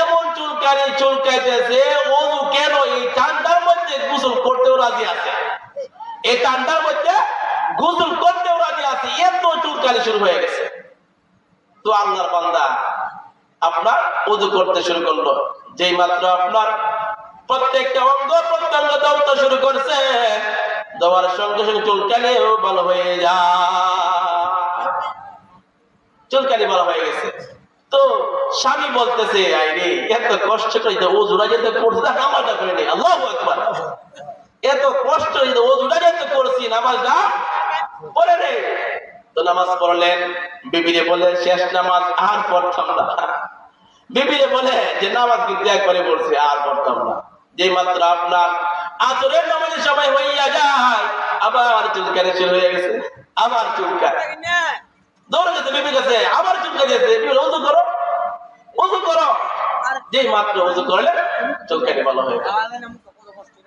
Speaker 1: এমন চুলকানি চুলকাইতেছে, ওযু কেন? এই ঠান্ডার মধ্যে গোসল করতেও রাজি আছে, এই ঠান্ডার মধ্যে গোসল করতেও রাজি আছে, এত চুলকানি শুরু হয়ে গেছে। তো আল্লাহর বান্দা আপনার ওযু করতে শুরু করলো, যেই মাত্র আপনার প্রত্যেকটা অঙ্গ প্রত্যঙ্গ দৌড়তে শুরু করছে, দেওয়ার সঙ্গে সঙ্গে চুলকানিও ভালো হয়ে যায়, চুলকানি ভালো হয়ে গেছে। তো স্বামী বলতেছে, আইরে এত কষ্ট করে ওযুটা যেতে করছে, নামাজটা করে নেই, আল্লাহু আকবার, এত কষ্ট করে ওযুটা যেতে করছি, নামাজটা পড়ে নেই। তো নামাজ পড়লেন, বিবিরে বলে শেষ নামাজ আর পড়তাম না। বিবিরে বলে যে নামাজ কিন্তু একবারে পড়ছি, আর পড়তাম না। যে মাত্র আপনার আসরের নামাজের সময় হইয়া যায়, আবার চুলকানি শুরু হয়ে গেছে, আবার চুলকায়, দৌড়ে যেতে বিবির কাছে, আবার চুলকানি যেতে, ওযু করো, ওযু করো। যেই মাত্র ওযু করলে চুলকানি ভালো হয়ে গেল।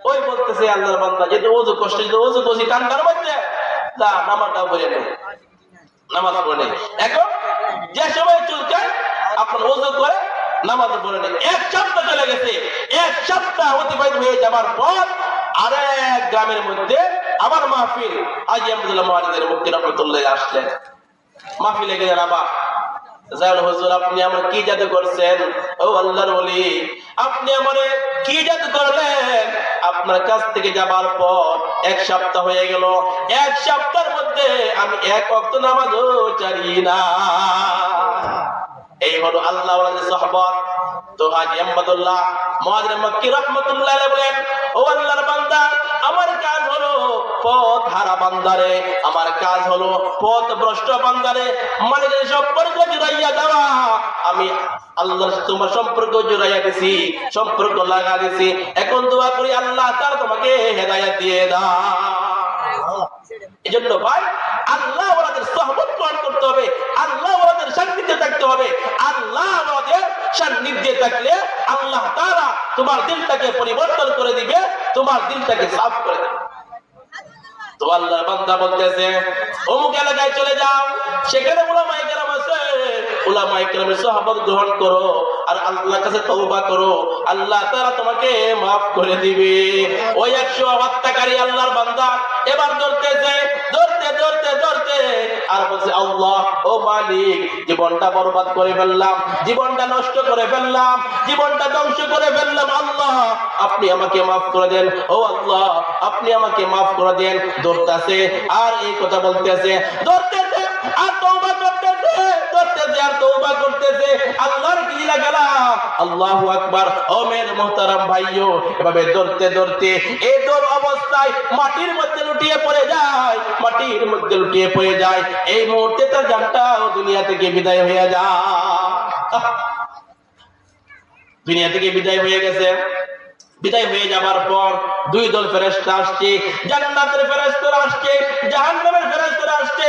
Speaker 1: ওই বলতেছে আল্লাহর বান্দা, যেহেতু ওযু কষ্ট, যেহেতু ওযু করছি ঠান্ডার মধ্যে, তা নামাজটাও পড়ে নেই, নামাজ পড়ে নেই। এখন যে সময় চুলকায় আপনার ওযু করে নামাজ পড়ে নেই। এক সপ্তাহ চলে গেছে, এক সপ্তাহ অতিবাহিত হয়ে যাবার পর আরেক গ্রামের মধ্যে আবার মাহফিল। হাজী আহমদুল্লাহ মুহাদ্দিদের মুফতি রাহমাতুল্লাহ আসলেন, মাহফিলে গেলেন। আবার জানেন হুজুর, আপনি আমার কি জাদু করছেন? ও আল্লাহর ওলি, আপনি আমারে কি জাদু করলেন? আপনার কাছ থেকে যাবার পর এক সপ্তাহ হয়ে গেল, এক সপ্তাহের মধ্যে আমি এক ওয়াক্ত নামাজও ছাড়ি না। এই হলো আল্লাহ ওয়ালাদের সাহাবত। তো হাজী আহমদুল্লাহ মুহাদ্দির মক্কি রাহমাতুল্লাহ আলাইহি বলেন, ও আল্লাহর বান্দা, আমার কাজ হলো পথ হারা বান্দারে, আমার কাজ হলো পথ ভ্রষ্ট বান্দারে মালিকের সম্পর্ক জুড়াইয়া দেওয়া। আমি আল্লাহর সাথে তোমার সম্পর্ক জুড়াইয়া দিছি, সম্পর্ক লাগা দিছি। এখন দোয়া করি আল্লাহ তাআলা তোমাকে হেদায়েত দিয়ে দাও। এজন্য ভাই, আল্লাহ ওয়ালাদের সুহবত গ্রহণ করতে হবে, আল্লাহ ওয়ালাদের সান্নিধ্যে থাকতে হবে। আল্লাহ ওয়ালাদের সান্নিধ্যে থাকলে আল্লাহ তাআলা তোমার দিলটাকে পরিবর্তন করে দিবে, তোমার দিলটাকে সাফ করে দেবে। তো আল্লাহর বান্দা বলতেছে, অমুক এলাকায় চলে যাও, সেখানে উলামায়ে কেরাম আছে, উলামায়ে কেরামের সুহবত গ্রহণ করো আর আল্লাহর কাছে তওবা করো, আল্লাহ তাআলা তোমাকে maaf করে দিবে। ওই 100 হত্যাকারী আল্লাহর বান্দা এবার ধরতেছে, ধরতে ধরতে ধরতে আর বলছে, আল্লাহ ও মালিক, জীবনটা বরবাদ করে ফেললাম, জীবনটা নষ্ট করে ফেললাম, জীবনটা ধ্বংস করে ফেললাম, আল্লাহ আপনি আমাকে maaf করে দেন, ও আল্লাহ আপনি আমাকে maaf করে দেন। ধরতেছে আর এই কথা বলতেছে, ধরতেছে আর তওবা করতেছে, ধরতেছে আর তওবা করতেছে। আল্লাহর কি লাগালা, আল্লাহু আকবার। ও মেরে মুহতারাম ভাইও, এভাবে ধরতে ধরতে এই দৌড় অবস্থায় মাটির মধ্যে লুটিয়ে পড়ে যায়, মাটির মধ্যে লুটিয়ে পড়ে যায়। এই মুহূর্তে তার জানটাও দুনিয়া থেকে বিদায় হয়ে যায়, দুনিয়া থেকে বিদায় হয়ে গেছে। বিদায় হয়ে যাবার পর দুই দল ফেরেশতা আসছে, জান্নাতের ফেরেশতারা আসছে, জাহান্নামের ফেরেশতারা আসছে।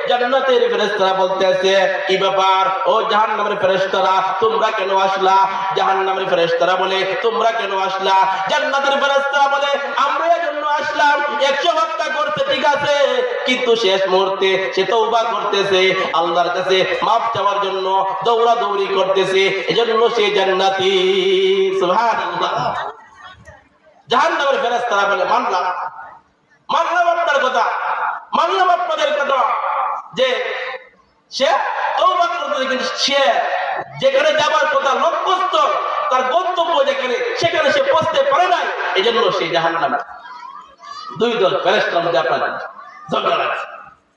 Speaker 1: জান্নাতের ফেরেশতারা বলতেছে, কি ব্যাপার ও জাহান্নামের ফেরেশতারা, তোমরা কেন আসলা? জাহান্নামের ফেরেশতারা বলে, তোমরা কেন আসলা? জান্নাতের ফেরেশতারা বলে, আমরা এর জন্য আসলাম, 100 হত্যা করতে ঠিক আছে, কিন্তু শেষ মুহূর্তে সে তওবা করতেছে, আল্লাহর কাছে মাফ চাওয়ার জন্য দৌড়াদৌড়ি করতেছে, এজন্য সে জান্নাতি। সুবহানাল্লাহ। জাহান্নামের ফেরেশতারা বলে, মানলাম আপনার কথা, মানলাম আপনাদের কথা যে সে তওবা করতেছে, কিন্তু সে যেখানে যাবার কথা লক্ষ্যস্থল, তার গন্তব্য যেখানে, সেখানে সে পৌঁছতে পারে নাই, এজন্য সে জাহান্নামে। দুই দল ফেরেশতার মধ্যে আপনার ঝগড়া আছে।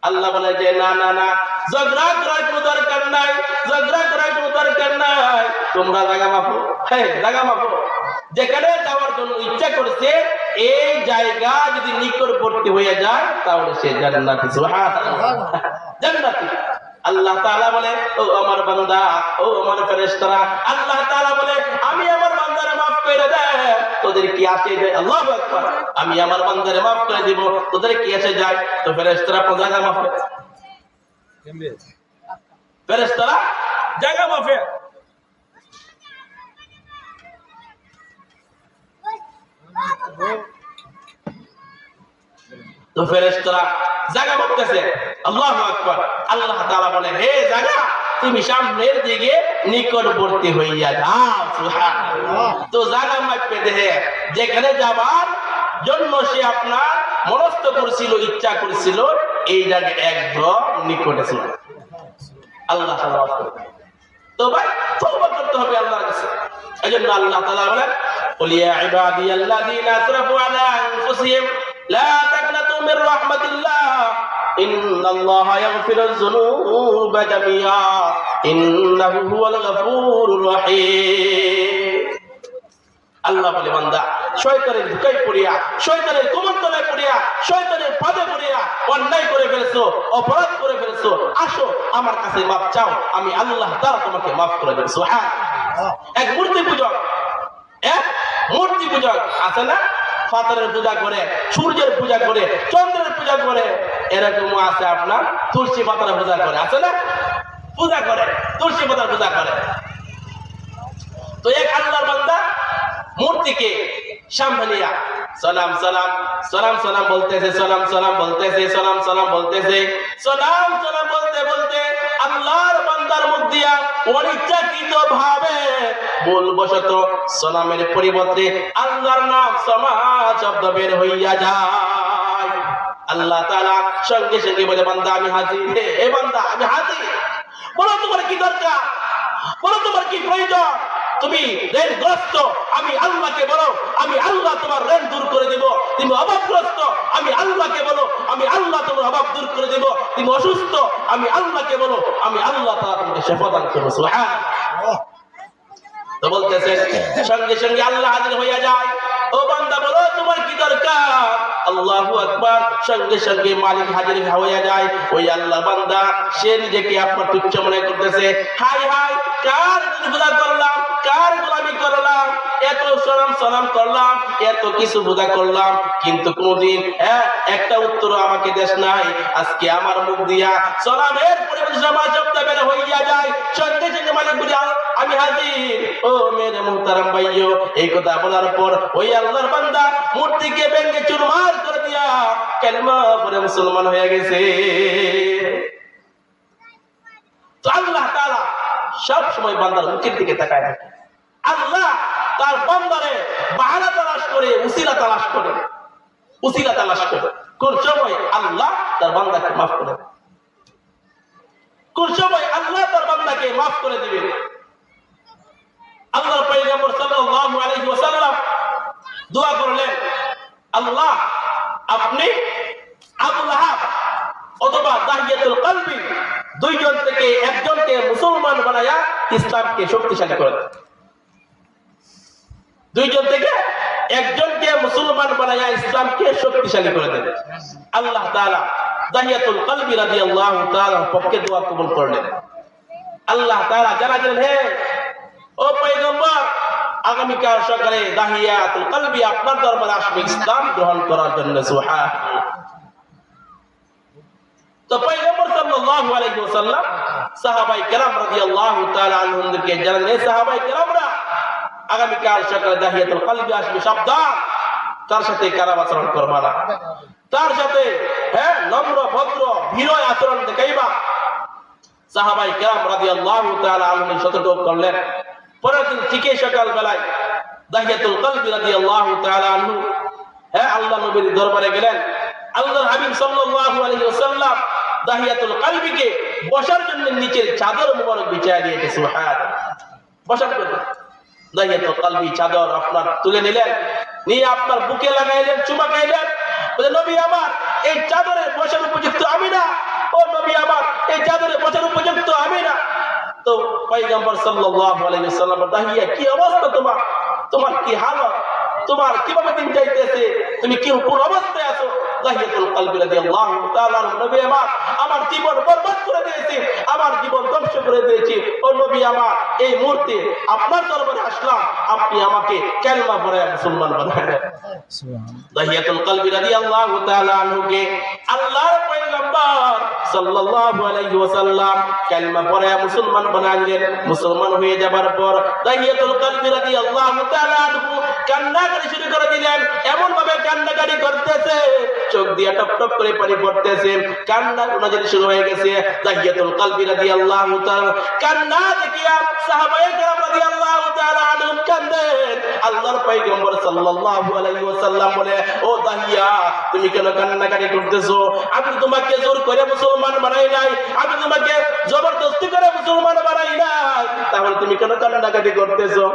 Speaker 1: আল্লাহ বলে যে না না না, ঝগড়া করার কোনো দরকার নাই, ঝগড়া করার কোনো দরকার নাই, তোমরা জায়গা মাপো, হ্যাঁ জায়গা মাপো। যেখানে যাওয়ার জন্য ইচ্ছা করছে এই জায়গা যদি নিকটবর্তী হয়ে যায় তাহলে সে জান্নাতি। সুবহানাল্লাহ, জান্নাতি। আল্লাহ তাআলা বলে, ও আমার বান্দা, ও আমার ফেরেশতারা, আল্লাহ তাআলা বলে, আমি আমার বান্দারে maaf করে দেব, তোদের কি আসে যায়? আল্লাহু আকবার। আমি আমার বান্দারে maaf করে দিব, তোদের কি আসে যায়? তো ফেরেশতারা জায়গা মাপে, ফেরেশতারা জায়গা মাপে। তো ফেরেশতারা জায়গা মাপতেছে। আল্লাহু আকবার। আল্লাহ তাআলা বলেন, হে জায়গা, তুমি সামনের দিকে নিকটবর্তী হইয়া যাও। সুবহানাল্লাহ। তো জায়গা মাপতে দেখে যেখানে যাবার জন্য সে আপনার মনস্থ করেছিল, ইচ্ছা করেছিল, এই জায়গা একদম নিকটে ছিল। আল্লাহ তাআলা তো ভাই তওবা করতে হবে আল্লাহর কাছে। এজন্য আল্লাহ তাআলা বলেন, কুল ইয়া ইবাদিয়াল্লাযীনা আসরাফু আলা আনফুসিহিম লা তাকনাতু মির রাহমাতিল্লাহ ইন্নাল্লাহা ইয়াগফিরুয যুনুবা জামিআ ইন্নাহু হুয়াল গফুরুর রহিম। আল্লাহ বলে, বান্দা শয়তানের ধোঁকায় পড়িয়া, শয়তানের কুমন্ত্রণায় পড়িয়া, শয়তানের ফাঁদে পড়িয়া অন্যায় করে ফেলেছো, অপরাধ করে ফেলেছো, আসো আমার কাছে মাফ চাও, আমি আল্লাহ তাআলা তোমাকে মাফ করে দেব। সুবহানাল্লাহ। এক মূর্তি পূজক, এক মূর্তি পূজক আছে না, পাথরের পূজা করে, সূর্যের পূজা করে, চন্দ্রের পূজা করে, এরকম আছে আপনার তুলসী পাতার পূজা করে, আছে না, পূজা করে, তুলসী পাতার পূজা করে। তো এক আল্লাহর বান্দা মূর্তিকে সামনে নিয়া সালাম সালাম সালাম সালাম বলতেছে, সালাম সালাম বলতেছে, সালাম সালাম বলতেছে, সালাম সালাম বলতে বলতে আল্লাহর বান্দার মুখ দিয়া অনিচ্ছাকৃত ভাবে ভুলবশত সালামের পরিবর্তে আল্লাহর নাম সামাদ শব্দ বের হইয়া যায়। আল্লাহ তাআলা সঙ্গে সঙ্গে বলে, বান্দা আমি হাজির, হে বান্দা আমি হাজির, বলো তোমার কি দরকার, বলো তোমার কি প্রয়োজন, তুমি ঋণগ্রস্ত, আমি আল্লাহকে বলো, আমি আল্লাহ তোমার ঋণ দূর করে দেব। তুমি অভাবগ্রস্ত, আমি আল্লাহকে বলো, আমি আল্লাহ তোমার অভাব দূর করে দেব। তুমি অসুস্থ, আমি আল্লাহকে বলো, আমি আল্লাহ তাআলা তোমাকে শিফা দান করব। সুবহানাল্লাহ। তো বলতেছে সঙ্গে সঙ্গে আল্লাহ হাজির হইয়া যায়। ও বান্দা বলো তোমার কি দরকার? আল্লাহু আকবার। সঙ্গে সঙ্গে মালিক হাজির হইয়া যায়। ওই আল্লাহ বান্দা সে নিজেকে আপনার তুচ্ছ মনে করতেছে, হাই হাই কার গুনাহ করলাম, কার গোলামি করলাম, এত সালাম সালাম করলাম, এত কিছু বোঝা করলাম, কিন্তু কোনদিন একটা উত্তর আমাকে দেশ নাই। আজকে আমার মুখ দিয়া সালামের পরিবেশ শব্দ বের হইয়া যায়। সঙ্গে সঙ্গে মালিক বলে, আমি হাজির। ও মেরে মুহতারাম ভাইও, এই কথা বলার পর ওই আল্লাহর বান্দা মূর্তিকে ভেঙে চুরমার করে দিয়া কালেমা পড়ে মুসলমান হয়ে গেছে। তো আল্লাহ তাআলা সব সময় বান্দার মুখের দিকে তাকায় থাকে। আল্লাহ তার বান্দারে বাহানা তালাশ করে, উসিলা তালাশ করে, উসিলা তালাশ করে। কোন সময় আল্লাহ তার বান্দাকে মাফ করে দেবে, কোন সময় আল্লাহ তার বান্দাকে মাফ করে দিবে। আল্লাহর পয়গম্বর সাল্লাল্লাহু আলাইহি ওয়াসাল্লাম দোয়া করলেন, আল্লাহ আপনি আবু লাহাব অথবা দাহিয়াতুল কলবি দুইজন থেকে একজনকে মুসলমান বানায়া ইসলামকে শক্তিশালী করে দেন। দুইজন থেকে একজনকে মুসলমান বানায়া ইসলামকে শক্তিশালী করে দেন। আল্লাহ তাআলা দাহিয়াতুল কলবি রাদিয়াল্লাহু তাআলার পক্ষে দোয়া কবুল করলেন। আল্লাহ তাআলা জানালেন, হে ও পয়গম্বর, আগামীকাল সকালে দাহিয়াতুল কলবি আপনার দরবারে আসবে ইসলাম গ্রহণ করার জন্য। সুবহান। তো পয়গম্বর সাল্লাল্লাহু আলাইহি ওয়াসাল্লাম সাহাবায়ে কেরাম রাদিয়াল্লাহু তাআলা আনহুমদেরকে জানালেন, সাহাবায়ে কেরামরা আগামীকাল সকালে দাহিয়াতুল কলবি আসবে, সাবধান, তার সাথে খারাপ আচরণ করবা না, তার সাথে নম্র ভদ্র বিনয় আচরণ দেখাইবা। সাহাবায়ে কেরাম রাদিয়াল্লাহু তাআলা আনহুম সতর্ক করলেন। পরের দিন ঠিকই সকাল বেলায় দাহিয়াতুল কলবি রাদিয়াল্লাহু তাআলা আনহু আল্লাহ নবীর দরবারে গেলেন। আল্লাহর হাবিব সাল্লাল্লাহু আলাইহি ওয়াসাল্লাম দাহিয়াতুল কলবিকে বসার জন্য নিচের চাদর মুবারক বিছায়া দিয়েছে। সুবহান। বসার জন্য দাহিয়াতুল কলবি চাদর আপনার তুলে নিলেন, নিয়ে আপনার বুকে লাগাইলেন, চুমা খাইলেন। বলে, নবী আমার, এই চাদরে বসার উপযুক্ত আমি না। ও নবী আমার, এই চাদরে বসার উপযুক্ত আমি না। তো পয়গম্বর সাল্লাল্লাহু আলাইহি ওয়াসাল্লাম, দাহিয়া কি অবস্থা তোমার, তোমার কি হালত, তোমার কিভাবে দিন যাইতেছে, তুমি কি কোন অবস্থায় আছো? দাহিয়াতুল কলবি রাদিয়াল্লাহু তাআলা, নবী আমার, আমার জীবন বরবাদ করে দিয়েছি, আমার জীবন ধ্বংস করে দিয়েছি। ও নবী আমার, এই মুহূর্তে আপনার দরবারে আসলাম, আপনি আমাকে কালেমা পড়ে মুসলমান বানাবেন। দাহিয়াতুল কলবি রাদিয়াল্লাহু তাআলা আনহুকে আল্লাহর পয়গম্বর সাল্লাল্লাহু আলাইহি ওয়াসাল্লাম কালেমা পড়ে মুসলমান বানালেন। মুসলমান হয়ে যাবার পর দাহিয়াতুল কলবি রাদিয়াল্লাহু তাআলা আনহু কান্নাকাটি শুরু করে দিলেন। এমন ভাবে কান্নাকাটি করতেছে, চোখ দিয়ে টপ টপ করে পানি পড়তেছে, কান্না নজরে শুরু হয়ে গেছে। দাহিয়াতুল কলবি রাদিয়াল্লাহু তাআলা কান্না দেখিয়া সাহাবায়ে কেরাম রাদিয়াল্লাহু তাআলা আনহুম কান্দেন। আল্লাহর পয়গম্বর সাল্লাল্লাহু আলাইহি ওয়াসাল্লাম বলে, ও দাহিয়া, তুমি কেন কান্নাকাটি করতেছো? আমি তোমাকে জোর করে মুসলমান বানাই নাই, আমি তোমাকে জবরদস্তি করে মুসলমান বানাই নাই, তাহলে তুমি কেন কান্নাকাটি করতেছো?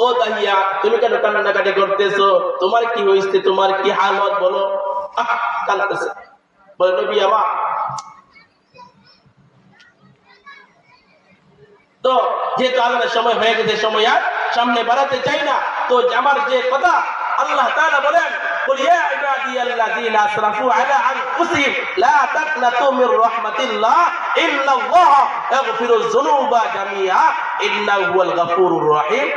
Speaker 1: ও দাহিয়া, তুমি কেন কান্নাকাটি করতেছো? তোমার কি হয়েছে, তোমার কি হালত বলো? কাঁদতেছে। বলে, নবী আমার, তো যেহেতু আজানের সময় হয়ে গেছে, সময় আর সামনে বাড়াতে চাই না, তো আমার যে কথা, আল্লাহ তাআলা বলেন, কুল ইয়া ইবাদিয়াল্লাযীনা আসরাফু আলা আনফুসিহিম লা তাকনাতু মির রাহমাতিল্লাহ ইন্নাল্লাহা ইয়াগফিরুয যুনুবা জামিআ ইন্নাহু হুয়াল গফুরুর রহিম।